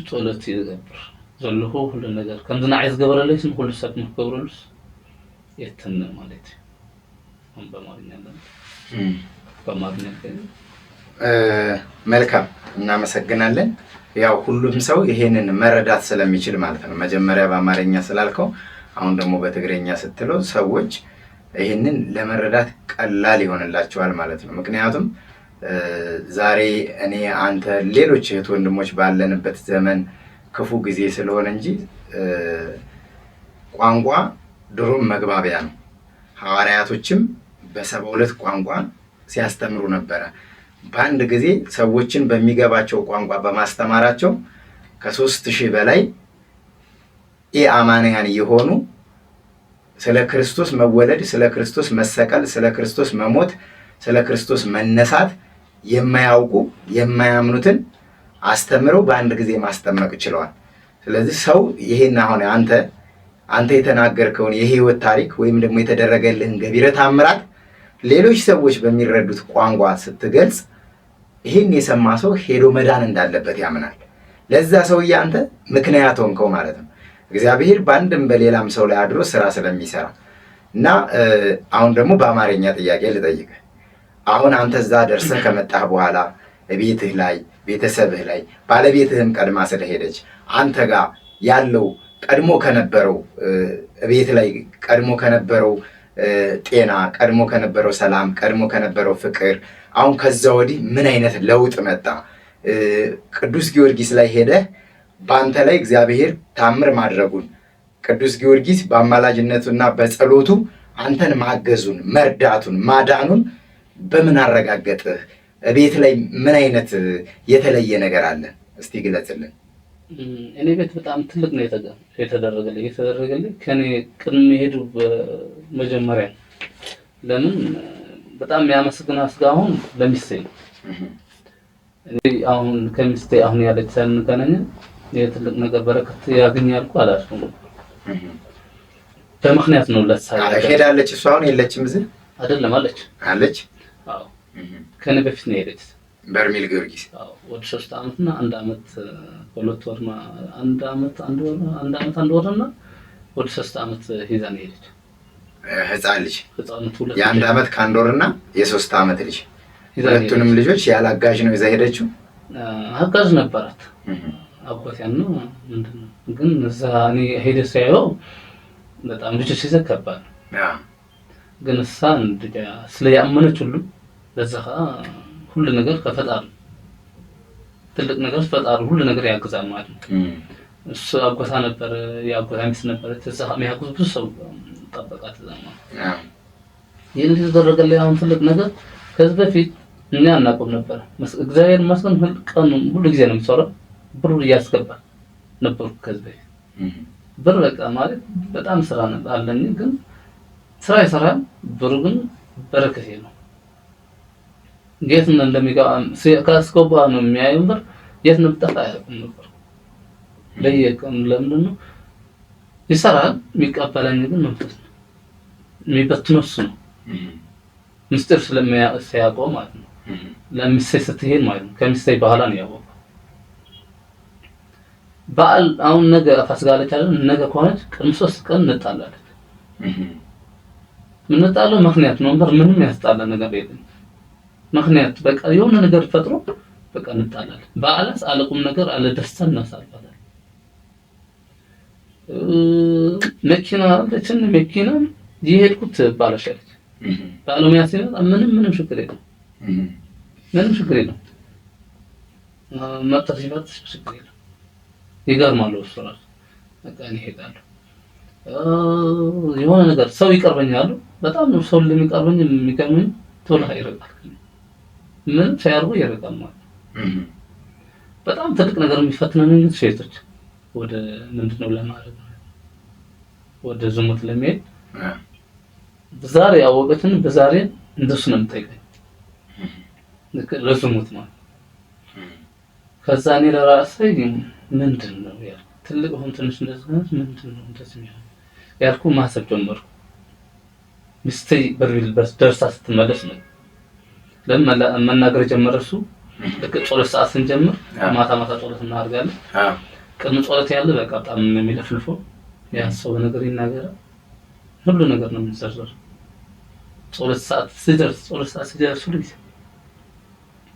ጸሎት ይገብር ዘልሁ ሁሉ ነገር ከምዝ ናይዝ ገበረለይስ ሁሉ ሰብ ምክብረሉስ የተነ ማለት ነው በማርኛ መልካም እናመሰግናለን ያው ሁሉም ሰው ይሄንን መረዳት ስለሚችል ማለት ነው መጀመሪያ በአማርኛ ስላልከው አሁን ደግሞ በትግሬኛ ስትለው ሰዎች ይሄንን ለመረዳት ቀላል ይሆንላቸዋል ማለት ነው ምክንያቱም ዛሬ እኔ አንተ ሌሎች እህት ወንድሞች ባለንበት ዘመን ክፉ ጊዜ ስለሆነ እንጂ ቋንቋ ድሮም መግባቢያ ነው ሐዋርያቶችም በ72 ቋንቋ ሲያስተምሩ ነበር በአንድ ጊዜ ሰዎችን በሚገባቸው ቋንቋ በማስተማራቸው ከ3000 በላይ ኢአማንያን የሆኑ ስለ ክርስቶስ መወለድ ስለ ክርስቶስ መሰቀል ስለ ክርስቶስ መሞት ስለ ክርስቶስ መነሳት የማያውቁ የማያምኑትን አስተምረው በአንድ ጊዜ ማስተማር ይችላል ስለዚህ ሰው ይሄን አሁን አንተ የተናገርከውን የህይወት ታሪክ ወይም ደግሞ የተደረገልህን ገቢረ ተአምራት ሌሎች ሰዎች በሚረዱት ቋንቋ ስትገልጽ ይሄን የሰማ ሰው ሄዶ መዳን እንዳለበት ያምናል ለዛ ሰው ያንተ ምክንያት ሆንከው ማለት ነው እግዚአብሔር ባንድም በሌላም ሰው ላይ አድሮ ስራ ስለሚሰራ እና አሁን ደግሞ በአማርኛ ጥያቄ ልጠይቅ አሁን አንተ እዛ ደርሰህ ከመጣህ በኋላ ቤትህ ላይ ቤተሰብህ ላይ ባለቤትህም ቀድማ ስለሄደች አንተ ጋር ያለው ቀድሞ ከነበረው ቤት ላይ ቀድሞ ከነበረው ጤና ቀድሞ ከነበረው ሰላም ቀድሞ ከነበረው ፍቅር አሁን ከዛ ወዲህ ምን አይነት ለውጥ መጣ ቅዱስ ጊዮርጊስ ላይ ሄደህ ባንተ ላይ እግዚአብሔር ታምር ማድረጉን ቅዱስ ጊዮርጊስ በአማላጅነቱና በጸሎቱ አንተን ማገዙን መርዳቱን ማዳኑን በምን አረጋገጥህ ቤት ላይ ምን አይነት የተለየ ነገር አለ እስቲ ግለጽልን እኔ ቤት በጣም ትልቅ ነው የተደረገልኝ ከኔ ቅድም ሄዱ በመጀመሪያ ለምን በጣም ያመስግና አስጋሁን ለሚስቴ እኔ አሁን ከሚስቴ አሁን ያለችን ከነኝ የትልቅ ነገር በረከት ያገኛልኩ አላልኩም በምክንያት ነው ለሳለ ሄዳለች እሷ አሁን የለችም እዚህ አይደለም አለች አዎ ከኔ በፊት ነው ሄደች በርሜል ጊዮርጊስ አዎ ወደ 3 አመትና 1 አመት ሁለት ወርማ 1 አመት 1 ወርና ወደ 3 አመት ሄዛን ሄደች ህፃን ልጅ ህፃንቱ ሁለት የ1 አመት ከ1 ወርና የ3 አመት ልጅ ሁለቱንም ልጆች ያላጋዥ ነው ይዛ ሄደችው አጋዥ ነበራት አባቴን ነው ምንድነው ግን እዛ እኔ ሄደ ሳይው በጣም ልጅ ሲዘከባል ግን እሳን ስለያመነች ሁሉ ለዛኻ ሁሉ ነገር ከፈጣሪ ትልቅ ነገር ፈጣሪ ሁሉ ነገር ያግዛል ማለት ነው እሱ አጎታ ነበር ያጎታ ሚስት ነበር ተዛኻ የሚያግዙ ብዙ ሰው ተጠበቃት ዘማ ይሄን ተደረገለ አሁን ትልቅ ነገር ከዚህ በፊት እኛ እናቆም ነበር እግዚአብሔር ይመስገን ሁሉ ጊዜ ነው የሚሰራው ብሩ ያስገባ ነበር ከዚህ በፊት ብር በቃ ማለት በጣም ስራ ነበር አለኝ ግን ስራ ይሰራል ብሩ ግን በረከት ነው ጌትን እንደሚጋው ካስቆባ ነው የሚያየው ብር የት ነው ተጣጣ ነበር ለየቀን ለምን ነው ይሰራል የሚቀበለኝ ግን መንፈስ ነው የሚበትነው እሱ ነው ምስጢር ስለሚያቆም ማለት ነው ለምሳሌ ስትሄድ ማለት ነው ከምሳሌ በኋላ ነው ያወቀው ባል አሁን ነገ አፋስጋለች አይደል ነገ ከሆነች ቀን 3 ቀን እንጣላለች ምን እንጣለው ምክንያት ነው ምንም ያስጣላ ነገር የለም ምክንያት በቃ የሆነ ነገር ፈጥሮ በቃ እንጣላለን። በዓላት አለቁም ነገር አለ ደስታ እናሳልፋለን። መኪና አለችን መኪና የሄድኩት ባለሸርክ ባለሙያ ሲመጣ ምንም ችግር የለም። ምንም ችግር የለም። መጣ ሲመጣ ችግር የለም። ይገርማል እሱ ራሱ በቃ እኔ እሄዳለሁ። የሆነ ነገር ሰው ይቀርበኛል በጣም ነው ሰው ለሚቀርበኝ የሚገርመኝ ቶሎ ይርቃል። ምንም ሳያርጉ ይርቃል ማለት በጣም ትልቅ ነገር የሚፈትነን ሴቶች ወደ ምንድነው ለማለት ወደ ዝሙት ለሚሄድ ዛሬ ያወቀችን በዛሬ እንደሱ ነው የምትጠይቀኝ ለዝሙት ማለት ከዛ እኔ ለራሴ ምንድነው ያ ትልቅ ሆን ትንሽ እንደዚህ ምንድነው እንደዚህ ያልኩ ማሰብ ጀመርኩ። ሚስተይ በርቢል ደርሳ ስትመለስ ነው ለምን መናገር ጀመረሱ። ልክ ጾለት ሰዓት ስንጀምር ማታ ጾለት እናደርጋለን። ቀን ጾለት ያለ በቃ በጣም የሚለፍልፈው ያ ሰው ነገር ይናገራል። ሁሉ ነገር ነው የሚሰራው። ጾለት ሰዓት ሲደርስ ሁሉ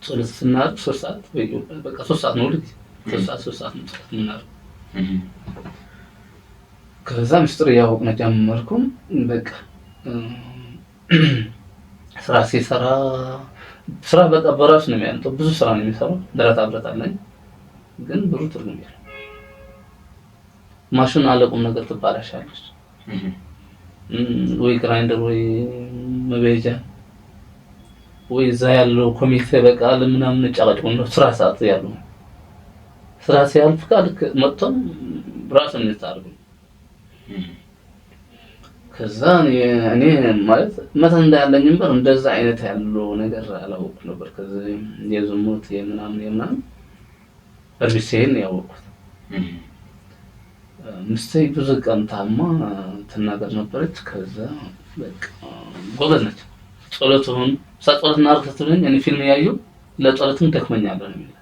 ጾለት ስናደርግ 3 ሰዓት ወይ በቃ 3 ሰዓት ነው ሁሉ 3 ሰዓት ነው ጾለት የምናደርገው። ከዛ ምስጢር ያወቅነ ጀመርኩም በቃ ስራ በቃ በራስ ነው የሚያንተው ብዙ ስራ ነው የሚሰራው። ብረታ ብረት አለኝ ግን ብሩ ትርጉም የለም። ማሽን አለቁም ነገር ትባላሻለች ወይ ግራይንደር ወይ መበየጃ ወይ እዛ ያለው ኮሚቴ በቃ ለምናምን ጫጫጭ ነው ስራ ሰዓት ያለው ስራ ሲያልፍ ካልክ መጥቶም ራስን እንታርጉ። ከዛ እኔ ማለት መተን እንዳለኝም በር እንደዛ አይነት ያለው ነገር አላወቅኩ ነበር። ከዛ የዝሙት የምናምን እርቢሴን ያወቅኩት ምስተይ ብዙ ቀን ታማ ትናገር ነበረች። ከዛ በቃ ጎበዝ ነች። ጸሎቱን ጸሎት እናርክተትልኝ እኔ ፊልም ያዩ ለጸሎትም ደክመኛለሁ ነው የሚለው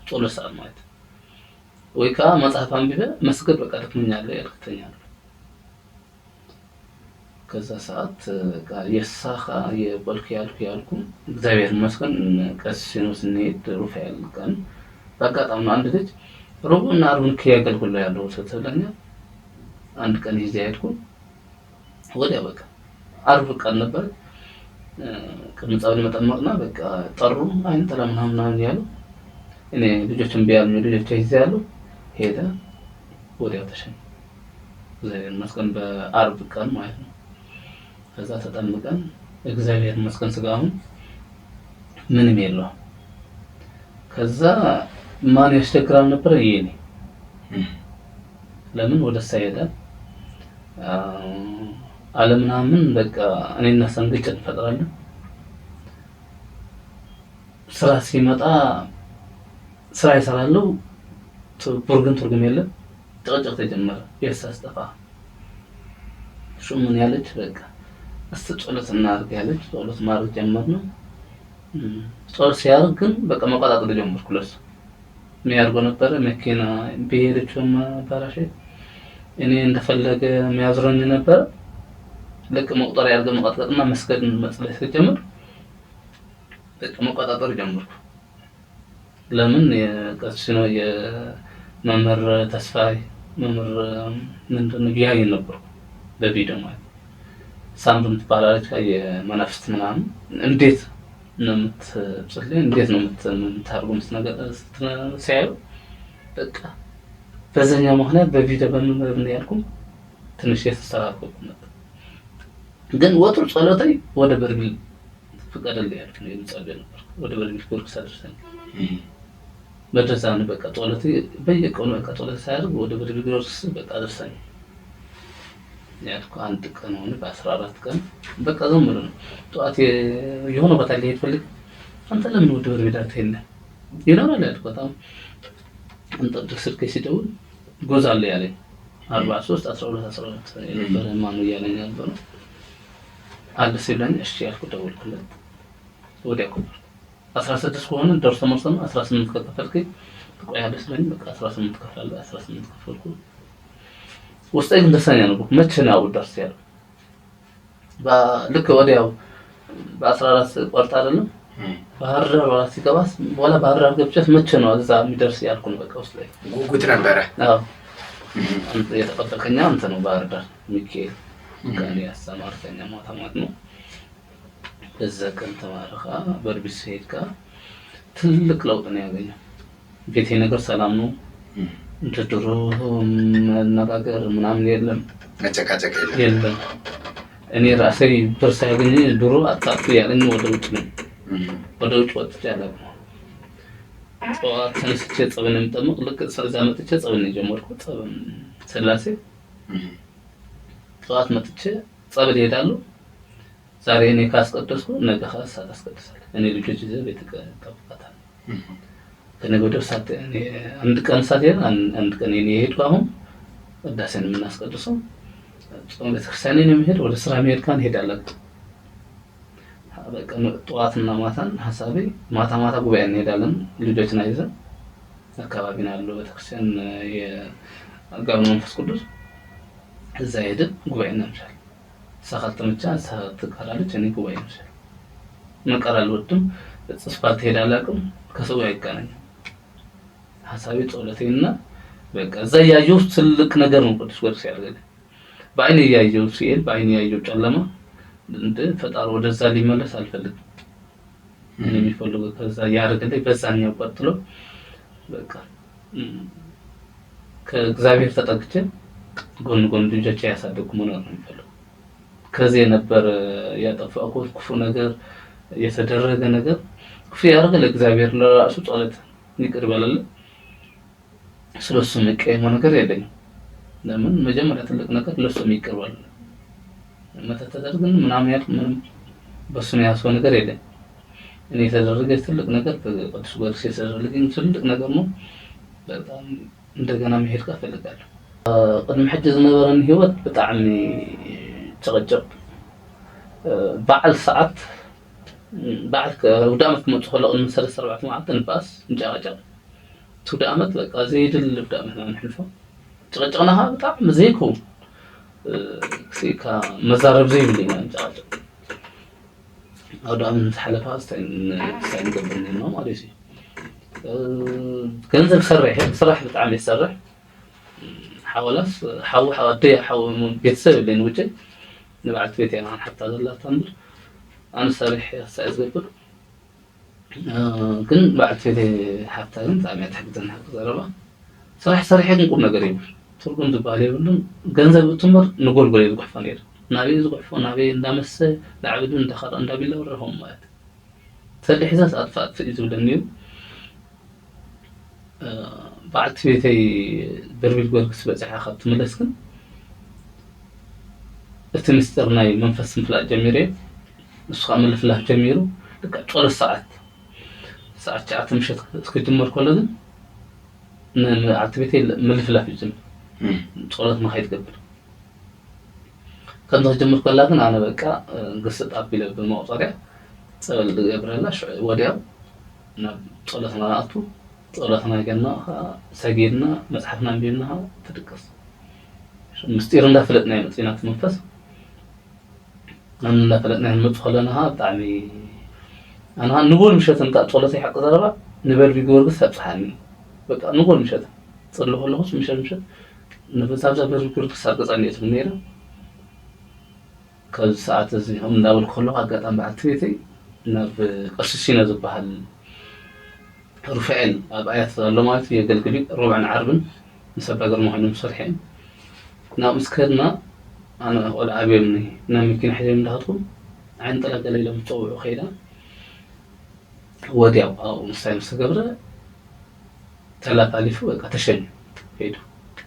ጸሎት ሰዓት ማለት ወይ ካ መጽሐፍ አንብበ መስገድ በቃ ደክመኛለሁ ያልክተኛለሁ። ከዛ ሰዓት የሳኻ የበልክ ያልኩ እግዚአብሔር ይመስገን ቀሲስ ስንሄድ ሩፋኤል ቀን በአጋጣሚ አንድ ልጅ ሮብና ዓርብን ከያገልግል ያለው ተተለኛ አንድ ቀን ይዤ ሄድኩ። ወዲያ በቃ ዓርብ ቀን ነበር ቅምጻውን መጠመቅና በቃ ጠሩ አይን ተለምናምናን ያሉ እኔ ልጆችን ቢያልም ልጆች ይዘያሉ ሄደ ወዲያው ተሸኘ። እግዚአብሔር ይመስገን በዓርብ ቀን ማለት ነው። ከዛ ተጠምቀን እግዚአብሔር ይመስገን ስጋውን ምንም የለው። ከዛ ማን ያስቸግራል ነበር ይሄኔ ለምን ወደ ሳይዳ ዓለምናምን በቃ እኔና ሰንግጭ እንፈጥራለን። ስራ ሲመጣ ስራ ይሰራለው ፕሮግራም የለም። ጨጨቅ ተጀመረ የሳስጠፋ ሹምን ያለች በቃ ጸሎት እናርግ ያለች ጸሎት ማድረግ ጀመርና ጸሎት ሲያርግ ግን በቃ መቆጣጠር ጀመርኩ። ለሱ የሚያርጎ ነበር መኪና በሄደችው ማባራሽ እኔ እንደፈለገ የሚያዝረኝ ነበር። ለቅ መቁጠር ያርገ መቆጣጠርና መስገድን መጽለይ ሲጀምር በቃ መቆጣጠር ጀመርኩ። ለምን የቀሲስ ነው የመምህር ተስፋይ መምህር ምንድነው ያይ ነበር በቪዲዮ ማለት ሳምንት ባላች የመናፍስት ምናምን እንዴት ነው የምትጽልይ እንዴት ነው የምታርጉምስ ነገር ሲያዩ በቃ በዘኛ ምክንያት በቪዲዮ በምን ያልኩም ትንሽ የተስተካከልኩ ነበር። ግን ወጥሩ ጸሎተይ ወደ በርቢል ፍቀደልኝ ያልኩ ነው የምጸልይ ነበር። ወደ በርቢል ኮርክስ አድርሰኝ በደዛን በቃ ጸሎተይ በየቀኑ በቃ ጸሎት ሳያርግ ወደ በርቢል ኮርክስ በቃ አድርሰኝ ያልኩ። አንድ ቀን ሆነ በ14 ቀን በቃ ዝም ብሎ ነው ጧት የሆነ ቦታ ላይ ይፈልግ አንተ ለምን ወደ በርቢል አትሄድም ይላል ያልኩ። በጣም አንተ ስልክ ሲደውል ጎዛለ ያለኝ 43 12 የነበረ ማኑ ያለኝ ነበር አለ ሲለኝ እሺ ያልኩ ደውልኩለት። ወዲያ እኮ 16 ከሆነ ደርሶ መስመር 18 ከከፈልከኝ ትቆያለህ ስለኝ በቃ 18 ከፍላለሁ 18 ከፈልኩ። ውስጤ ግን ደስተኛ ነው። መቼ ነው ደርስ ያለው ልክ ወዲያው በ14 ቆርጣ አይደለም ባህር ዳር ራስ ይገባስ በኋላ ባህር ዳር ገብቼ መቼ ነው እዛ የሚደርስ ያልኩ ነው በቃ ውስጥ ላይ ጉጉት ነበረ። አዎ አንተ የተቀበልከኛ አንተ ነው ባህር ዳር ሚካኤል ጋር ያስተማርከኛ ማታ ማለት ነው። በዛ ቀን ተማረኻ በርቢስ ሄድካ ትልቅ ለውጥ ነው ያገኘው። ቤቴ ነገር ሰላም ነው። እንደ ድሮ መነጋገር ምናምን የለም፣ መጨቃጨቅ የለም። እኔ ራሴ ብር ሳያገኝ ድሮ አጣጥቶ ያለኝ ወደ ውጭ ነው። ወደ ውጭ ወጥቼ ያለኝ ጠዋት ተነስቼ ጸበል የምጠምቅ ልክ ስለዛ መጥቼ ጸበል የጀመርኩት ጸበል ስላሴ ጠዋት መጥቼ ጸበል እሄዳለሁ። ዛሬ እኔ ካስቀደስኩ ነገ ካስ አታስቀድሳለህ። እኔ ልጆች ይዘህ ቤት ተቀጣጣለህ። ከነገ ወዲያ ሳት እኔ አንድ ቀን ሳት አንድ ቀን እኔ ሄድኩ። አሁን ቅዳሴን የምናስቀድሰው ጾም ቤተክርስቲያን ነው የሚሄድ ወደ ስራ መሄድ ካን ሄዳለህ። በቃ ጠዋትና ማታን ሐሳቤ ማታ ጉባኤ እንሄዳለን። ልጆችን አይዘን አካባቢና ያለው ቤተክርስቲያን የአጋኑ መንፈስ ቅዱስ እዛ ሄደን ጉባኤ እናምሻለን። ሰዓት ተመቻ ሰዓት ተቀራለች። እኔ ጉባኤ እናምሻለን። መቀራል ወጥም ጽፋት ሄዳላቅም ከሰው አይገናኝም። ሐሳቤ ጸሎቴና በቃ እዛ ያየው ትልቅ ነገር ነው። ቅዱስ ጊዮርጊስ ያደርጋል። በአይኔ ያየው ሲል በአይኔ ያየው ጨለማ እንደ ፈጣሪ ወደዛ ሊመለስ አልፈልግም። እኔ የሚፈልገው ከዛ ያደርግልኝ በዛኛው ቀጥሎ በቃ ከእግዚአብሔር ተጠግቼ ጎን ልጆቼ ያሳደጉ መኖር ነው የሚፈልገው። ከዚህ ነበር ያጠፋው ክፉ ነገር የተደረገ ነገር ክፉ ያደረገ ለእግዚአብሔር ለራሱ ጸሎት ይቅር በለለ ስለሱ መቀየም ነገር የለኝም። ለምን መጀመሪያ ትልቅ ነገር ለሱ ይቅር በለለ መተተደርግን ምናምን ምንም በሱ ነው ያሰው ነገር የለም። እኔ የተደረገ ትልቅ ነገር በቅዱስ ጊዮርጊስ የተደረገኝ ትልቅ ነገር ነው። በጣም እንደገና መሄድ ካፈልጋለሁ ቅድም ሕጂ ዝነበረን ህይወት በጣም ጨቅጨቅ በዓል ሰዓት በዓል ወዳመት መጥخلق من 3-4 معات نباس نجاجا ወዳመት በቃ ዘይድል ወዳመት ነው ንሕልፈው ጨቅጨቅናها በጣም መዘይኩ ሲካ መዛረብ ዘይብልኝ እንጫጫ ወዳመት حلفا ሳይንገብኝ ነው ማለት ነው። ገንዘብ ስራህ በጣም ይሰራህ حاولت حاولت ቤተሰብ ለኝ ወጪ ንባዕት ቤት ያና حتى ዘላት አንድ أنا صريح سأزقبل كن بعد في حتى أنت عم يتحدثن حق ضربة صريح نقول نقريب تركون زبالة بدون جنزب تمر نقول قريب قحفانير نبي زقحفان نبي ندمس لعبدون دخل عند بالله ورهم مات صريح إذا أطفأت في إزولنيو بعد في بربي الجوركس بس حاخد ملسكن استمسترناي منفس مفلا جميري نسخة من الفلاح جميرو لك طول ساعات ساعات مشيت كتمر كلهم عتبتي من الفلاح يجمع طولت ما حيتقبل كنت جمر كلهم أنا بقى قصة أبي له بالموضوع سأل قبرنا وديع طولتنا أطو طولتنا جنا سجينا مسحنا بينها تدقص مستيرنا فلتنا يمسينا في منفس أنا فلتنا المدخلناها بتاعي أنا نقول مشيت أنت طولتي حق ضربة نبر بيجورك سبحاني بقى نقول مشيت صلوا الله مشيت نفس هذا بيجورك سبق عني اسمه كل ساعة زي هم نقول كله حاجات عم بعتريتي نب قصصينا زبها رفعين أبعيات لمات يقلقلي ربع عربن نسبق المهندم صرحين نام مسكرنا أنا ولا أبي مني نام يمكن حدا من لهاتهم عند طلق ليلة متطوع خيرا وديعوا أو مستعين مستقبرة 3000 بقى تشن هيدو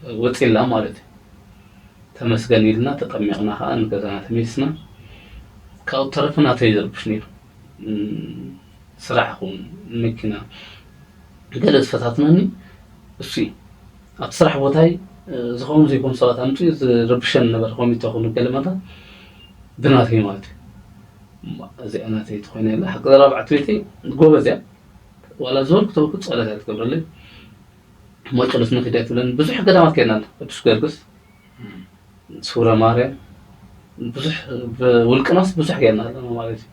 وطين لا مالتي تمسكني لنا تطمعناها أن كذا تميسنا كاو طرفنا تيزر بشنير صراحة مكنا جلس فتاتناني الشيء أبصراح بوتاي زخون زيكم صلاة أمتي ربشن نبر خوم يتأخذون كلماتها بناتي مالتي زي أنا تيتخوين إلا حق ضرب عتويتي قوة زي ولا زول كتوكت صلاة تقبل لي ما جلسنا في دايت لأن بزح قدامات كينال بدش قرقص سورة ماريا بزح والكناس بزح كينال أنا مالتي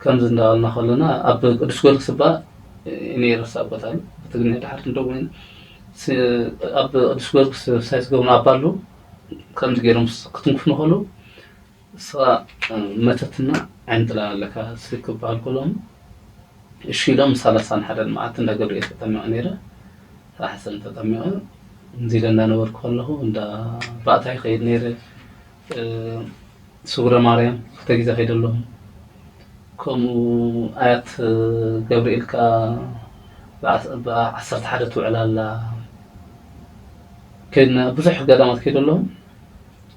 كم زندالنا خلنا أب قدس قولك سبا إني رساب قتال بتقني الحرف ندوين أب قدس قولك سايس قونا أبالو كم تجيرهم كتم كفنا خلو سا متتنا عندنا لك سيك بالكلهم الشيلهم سالسان حدا معتنا قبل يتتمع نيرة أحسن تتمع نزيلنا نورك خلاه وندا بعدها خير نيرة سورة مريم تجيز خير لهم كم آيات جبريل كا بعصرت حدثوا على ال كنا بزح قدامات كده لهم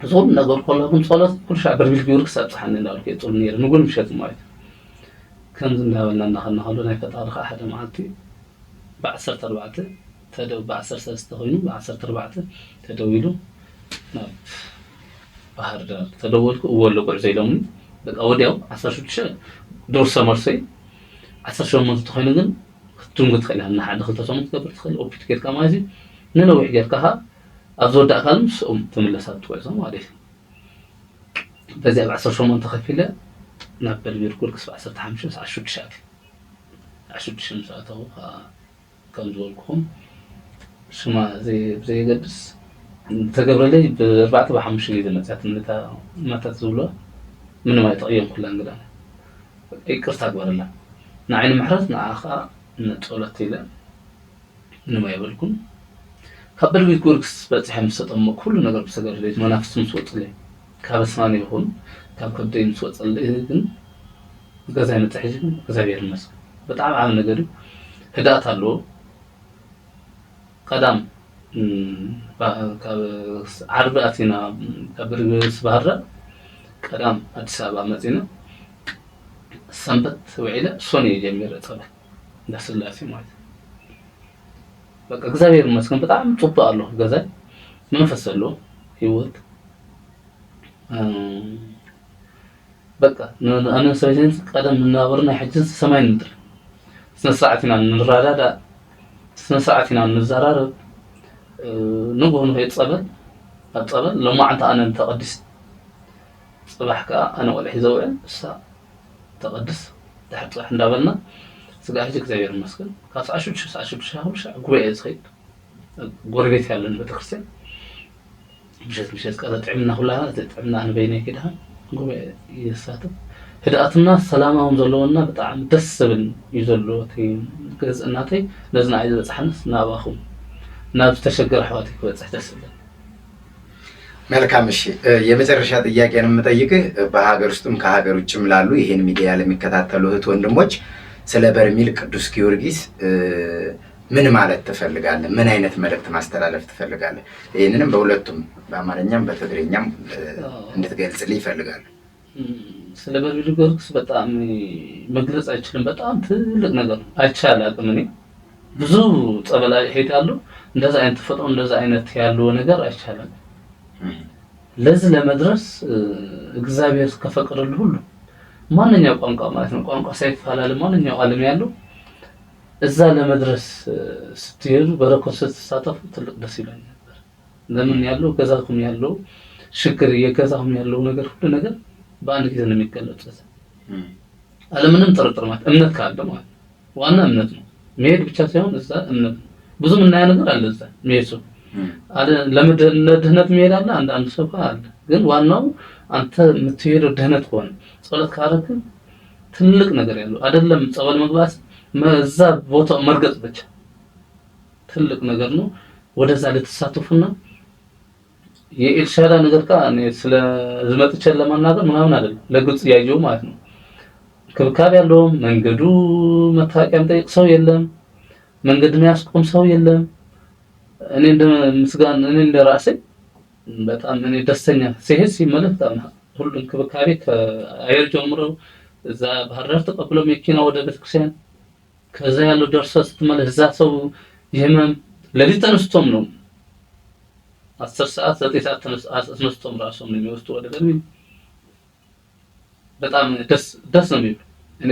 زود نقول كلهم صلاة كل شعب برميل بيورك سابس حنين دار كده طول نير نقول مشيت مايت كم زنا ولا نخلنا كتاريخ أحد معتي بعصرت أربعة تدو بعصر سستخينه بعصر أربعة تدويله نعم بحر دار تدولك أول لقع زي لهم بق أوديو عصر شو تشى دور سمرسي عصر شو ما تتخيلون جن تونغ تخيلها نحن دخلت سمت قبل تخيل أو بيتكير كمازي نلو يحجر كها أزود أخلص تملسات تويس ما عليه بس بعصر شو ما تخفيله نقبل بيركول كسب عصر تحمشوا عشر تشاك عشر تشمس أتوه كم زولكم شو ما زي قدس تقبل لي بأربعة بحمش جديد مثلا ما تزوله من ما يتغير كل أنجلا أي كرت أكبر لا نعين محرز نعاخا نتولت له من ما يبلكم قبل بيكوركس بس حمسة أم كل نقدر بسجل ليش ما نفس مسوت لي كابسماني يهون كابدين مسوت لي لكن جزاء متحجين جزاء بيرمس بتعب على نقدر هدأت له قدام عرب أتينا قبل سبارة قدام أتسابع متينا سنبت وعيلة سوني جميل طبعا داس الله في موعد بقى جزاير مسكن بتاعم طبق الله جزاء من فصله هيوت بقى أنا سويتين قدم ناورنا حجز سماين متر سنة ساعتنا نرادة سنة ساعتنا نزرار نقول هي تصبر لو ما أنا تقدس صباح كا أنا ولا حزوين الساعة تقدس تحت إحنا دابلنا سجاه جك زي المسكن كاس عشر شهر قوي صغير قربت يالن بتخسر مشيت كذا تعبنا كلها تعبنا أنا بيني كده قوي يساتب هدأتنا سلامهم زلونا بتاع دسبن يزلوا تي كذا الناتي لازم عايز بتحنس نابخهم ناب تشجر حواتك بتحتسب መልካም እሺ የመጨረሻ ጥያቄ ነው የምጠይቅህ በሀገር ውስጥም ከሀገር ውጭም ላሉ ይሄን ሚዲያ ለሚከታተሉ እህት ወንድሞች ስለ በርሜል ቅዱስ ጊዮርጊስ ምን ማለት ትፈልጋለህ ምን አይነት መልእክት ማስተላለፍ ትፈልጋለህ ይሄንንም በሁለቱም በአማርኛም በትግርኛም እንድትገልጽልኝ ይፈልጋለሁ ስለ በርሜል ጊዮርጊስ በጣም መግለጽ አይችልም በጣም ትልቅ ነገር አይቻልም እኔ ብዙ ጸበላ ሄዳለሁ እንደዛ አይነት ተፈጥሮ እንደዛ አይነት ያለው ነገር አይቻልም ለዚህ ለመድረስ እግዚአብሔር ከፈቀደልህ ሁሉ ማንኛው ቋንቋ ማለት ነው ቋንቋ ሳይፋላል ማንኛው ዓለም ያለው እዛ ለመድረስ ስትሄዱ በረከት ስትሳተፉ ትልቅ ደስ ይላል ነበር ለምን ያለው ገዛኩም ያለው ሽክር የገዛኩም ያለው ነገር ሁሉ ነገር በአንድ ጊዜ ነው የሚገለጽ ዓለምንም ጥርጥር ማለት እምነት ካለ ማለት ዋና እምነት ነው መሄድ ብቻ ሳይሆን እዛ እምነት ብዙ ምን ነገር አለ እዛ መሄድ ሰው አለ ለምድህነት መሄድ አለ አንድ ሰው ካለ ግን ዋናው አንተ የምትሄደው ደህነት ሆነ ጸሎት ካረክ ትልቅ ነገር ያለው አይደለም ጸበል መግባት መዛ ቦታው መርገጥ ብቻ ትልቅ ነገር ነው ወደዛ ልትሳተፉና የኢልሻዳ ነገር ካኔ ስለ ዝመጥቼ ለማናገር ምናምን አይደለም ለግልጽ ያየው ማለት ነው ከብካብ ያለው መንገዱ መታወቂያም ጠይቅ ሰው የለም መንገድ የሚያስቆም ሰው የለም እኔ እንደምስጋና እኔ እንደራሴ በጣም እኔ ደስተኛ ሲሄድ ሲመለስ ሁሉም ከብካቤ ከአየር ጀምሮ እዛ ባህር ዳር ተቀብሎ መኪና ወደ ቤተክርስቲያን ከዛ ያለው ደርሶ ስትመለስ እዛ ሰው የመም ለሊት ተነስቶም ነው 10 ሰዓት 9 ሰዓት ተነስቶም ራሱ ነው የሚወስዱ ወደ በርሜል በጣም ደስ ነው የሚል እኔ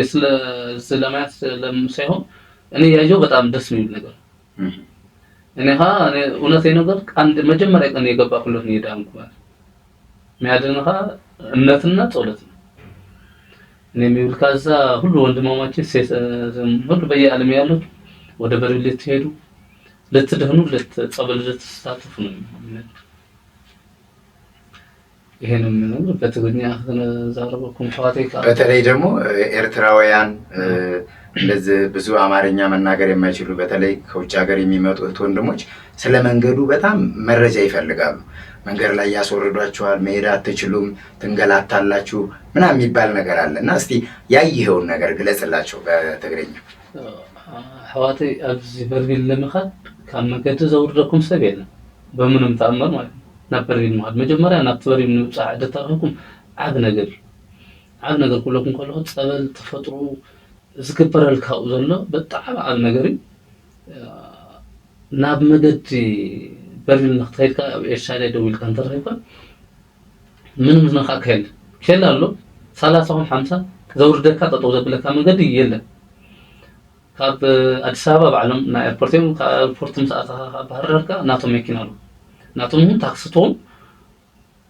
ስለማያት ሳይሆን እኔ ያየው በጣም ደስ የሚል ነገር እኔ እውነቴ ነገር አንድ መጀመሪያ ቀን የገባኩለት ነው የዳንኩ ማለት የሚያድንህ እምነትና ጸሎት ነው እኔ የሚብል ካዛ ሁሉ ወንድማማችን ሁሉ በየዓለም ያሉት ወደ በርሜል ልትሄዱ ልትድህኑ ልትጸበል ልትሳተፉ ነው። ይሄንን ነው በትግርኛ ተዛረበኩም ፋቴካ። በተለይ ደግሞ ኤርትራውያን እንደዚህ ብዙ አማርኛ መናገር የማይችሉ በተለይ ከውጭ ሀገር የሚመጡ ወንድሞች ስለ መንገዱ በጣም መረጃ ይፈልጋሉ። መንገድ ላይ ያስወርዷቸዋል፣ መሄድ አትችሉም፣ ትንገላታላችሁ ምናምን የሚባል ነገር አለ እና እስቲ ያየኸውን ነገር ግለጽላቸው በትግርኛ። حواتي أبزي بربيل لمخد كان مقدر زوردكم سبيلنا بمنهم تأمر ما نبرين مهد مجمرة نبتوري من مساعدة تاعكم عاد نقدر كلكم كلهم تقبل تفطروا زكبر الكاوز الله بتعب على النجري ناب مقدر بربيل نختار كا إيش هذا دويل كانتر هيكون من نخاك كل الله 350 زوردك تطوز بلا كم مقدر يلا كاب أديس أبابا بعلم نا إيربورتين كإيربورتين ساعة بحرر كا ناتهم يكينالو ناتهم هم تاكستون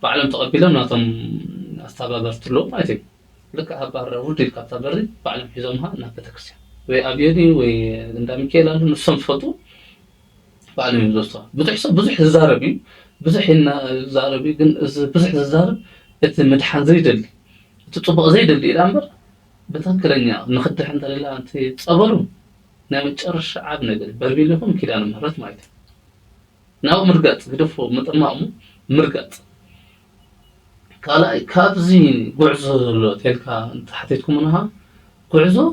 بعلم تقبلهم ناتهم استابابرتلو ما يتي لك أبحرر ودي كابتا بري بعلم حزامها نابتكسيا وي أبيدي وي عندما كيلانو نصم فتو بعلم يزوستا بزح الزاربي بزح الزاربي جن بزح الزارب مدحان زي دلي تطبق زي دلي الأمر بتذكرني نخدح عند الله أنت تصبروا نعم تشرش عاب نقدر بربي لهم كده أنا مرات ما يدري ناو مرقات قدفوا مطمئم مرقات قال كابزين قعزو تلك أنت حطيتكم منها قعزو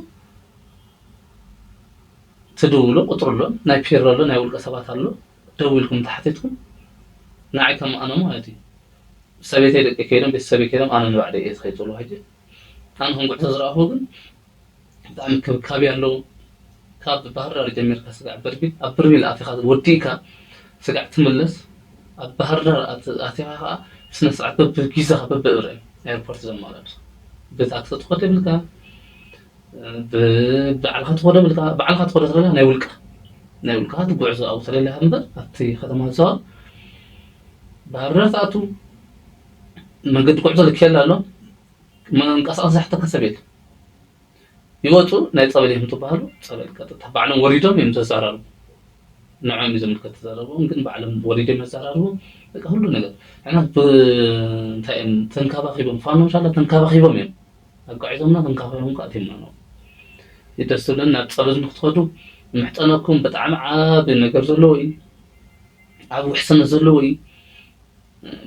تدولوا قطروا نايبشير له نايول قصبات له دولكم تحتيتكم ناعي كم أنا ما يدري سبيتي لك كيرم بالسبي كيرم أنا بعد إيه خيطوا له هجي أنا هم قلت أزرعهم دعم كابي له كاب بحر رجمير كسقع بربيل أتخذ وديكا سقع تملس بحر أتخذ سنس عقب كيسة عقب بقرة إيربورت زمالات بتأكد تقدم لك بعلقة تقدم لك بعلقة تقدم لك نايولك هذا بعزة أو ترى له هندر أتي خدمات زار بحر تأتو ما قد قعدة لك يلا له ما نقص حتى كسبيل يوتو نايتصابلهم تبعلو تصابل كتبعنا وريدهم يمتزارروا نعم يزم كتزارروا ممكن بعلم وريدهم يزارروا بقى كله ነገር انا ተንካባኺቦም ፋኖ ሻላ ተንካባኺቦም እዮም አቋይዞምና ተንካባኺቦም ቃቲምና ነው ይደርሱልና ጸሎት ንክትኸዱ ምሕጠነኩም በጣም ዓብ ነገር ዘለዎ እዩ ዓብ ውሕስነ ዘለዎ እዩ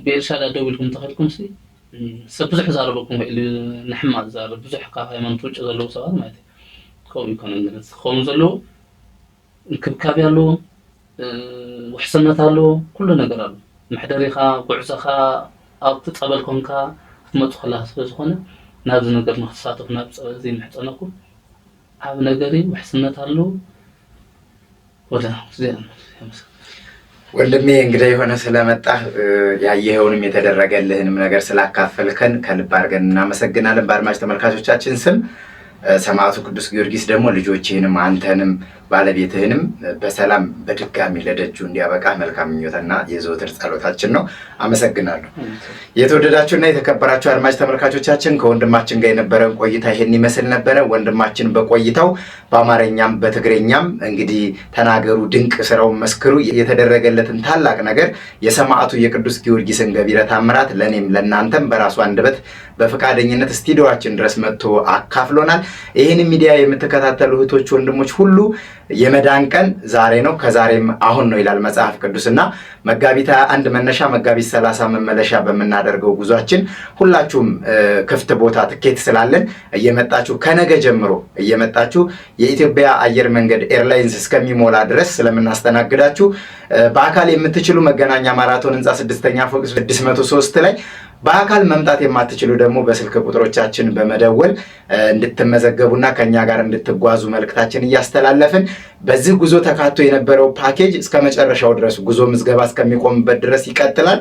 بإرشاد دولكم تخلكم سي سبزح زاربكم نحما زارب بزح كافي من توج زلوا سواد ما يدري كوم يكون إنجلس خوم زلوا انكبكابي له وحسنات له كل نجار له محدري خا قعسخا أو تتقبلكم كا ما تخلص بزخنة نابز نجار مخصصات نابز زي محتناكم هذا نجاري وحسنات له ولا زين ወንድሜ እንግዲህ የሆነ ስለመጣህ ያየኸውንም የተደረገልህንም ነገር ስላካፈልከን ከልብ አድርገን እናመሰግናለን በአድማጭ ተመልካቾቻችን ስም። ሰማዕቱ ቅዱስ ጊዮርጊስ ደግሞ ልጆችህንም አንተንም ባለቤትህንም በሰላም በድጋሚ ለደጁ እንዲያበቃ መልካም ምኞትና የዘወትር ጸሎታችን ነው። አመሰግናለሁ። የተወደዳችሁና የተከበራችሁ አድማጭ ተመልካቾቻችን ከወንድማችን ጋር የነበረን ቆይታ ይሄን ይመስል ነበረ። ወንድማችን በቆይታው በአማርኛም በትግርኛም እንግዲህ ተናገሩ ድንቅ ስራውን መስክሩ የተደረገለትን ታላቅ ነገር የሰማዕቱ የቅዱስ ጊዮርጊስን ገቢረ ተአምራት ለኔም ለናንተም በራሱ አንደበት በፈቃደኝነት ስቱዲዮአችን ድረስ መጥቶ አካፍሎናል። ይሄን ሚዲያ የምትከታተሉ እህቶች ወንድሞች ሁሉ የመዳን ቀን ዛሬ ነው ከዛሬም አሁን ነው ይላል መጽሐፍ ቅዱስና መጋቢት 21 መነሻ መጋቢት 30 መመለሻ በመናደርገው ጉዟችን ሁላችሁም ክፍት ቦታ ትኬት ስላለን እየመጣችሁ ከነገ ጀምሮ እየመጣችሁ የኢትዮጵያ አየር መንገድ ኤርላይንስ እስከሚሞላ ድረስ ስለምናስተናግዳችሁ በአካል የምትችሉ መገናኛ ማራቶን ህንጻ 6ኛ ፎቅ 603 ላይ በአካል መምጣት የማትችሉ ደግሞ በስልክ ቁጥሮቻችን በመደወል እንድትመዘገቡና ከኛ ጋር እንድትጓዙ መልእክታችን እያስተላለፍን በዚህ ጉዞ ተካቶ የነበረው ፓኬጅ እስከመጨረሻው ድረስ ጉዞ ምዝገባ እስከሚቆምበት ድረስ ይቀጥላል።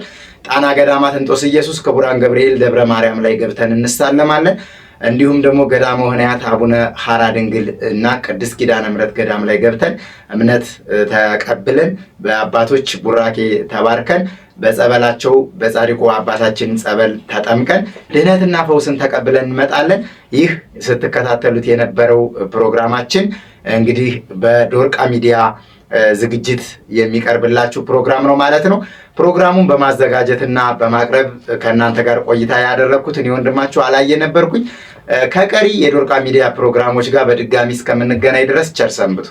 ጣና ገዳማት እንጦስ ኢየሱስ ክቡራን ገብርኤል ደብረ ማርያም ላይ ገብተን እንሳለማለን። እንዲሁም ደግሞ ገዳመ ሆነያት አቡነ ሐራ ድንግል እና ቅድስት ኪዳነ ምሕረት ገዳም ላይ ገብተን እምነት ተቀብለን በአባቶች ቡራኬ ተባርከን በጸበላቸው በጻድቁ አባታችን ጸበል ተጠምቀን ድህነትና ፈውስን ተቀብለን እንመጣለን። ይህ ስትከታተሉት የነበረው ፕሮግራማችን እንግዲህ በዶርቃ ሚዲያ ዝግጅት የሚቀርብላችሁ ፕሮግራም ነው ማለት ነው። ፕሮግራሙን በማዘጋጀትና በማቅረብ ከእናንተ ጋር ቆይታ ያደረግኩት እኔ ወንድማችሁ አላየ ነበርኩኝ። ከቀሪ የዶርቃ ሚዲያ ፕሮግራሞች ጋር በድጋሚ እስከምንገናኝ ድረስ ቸር ሰንብቱ።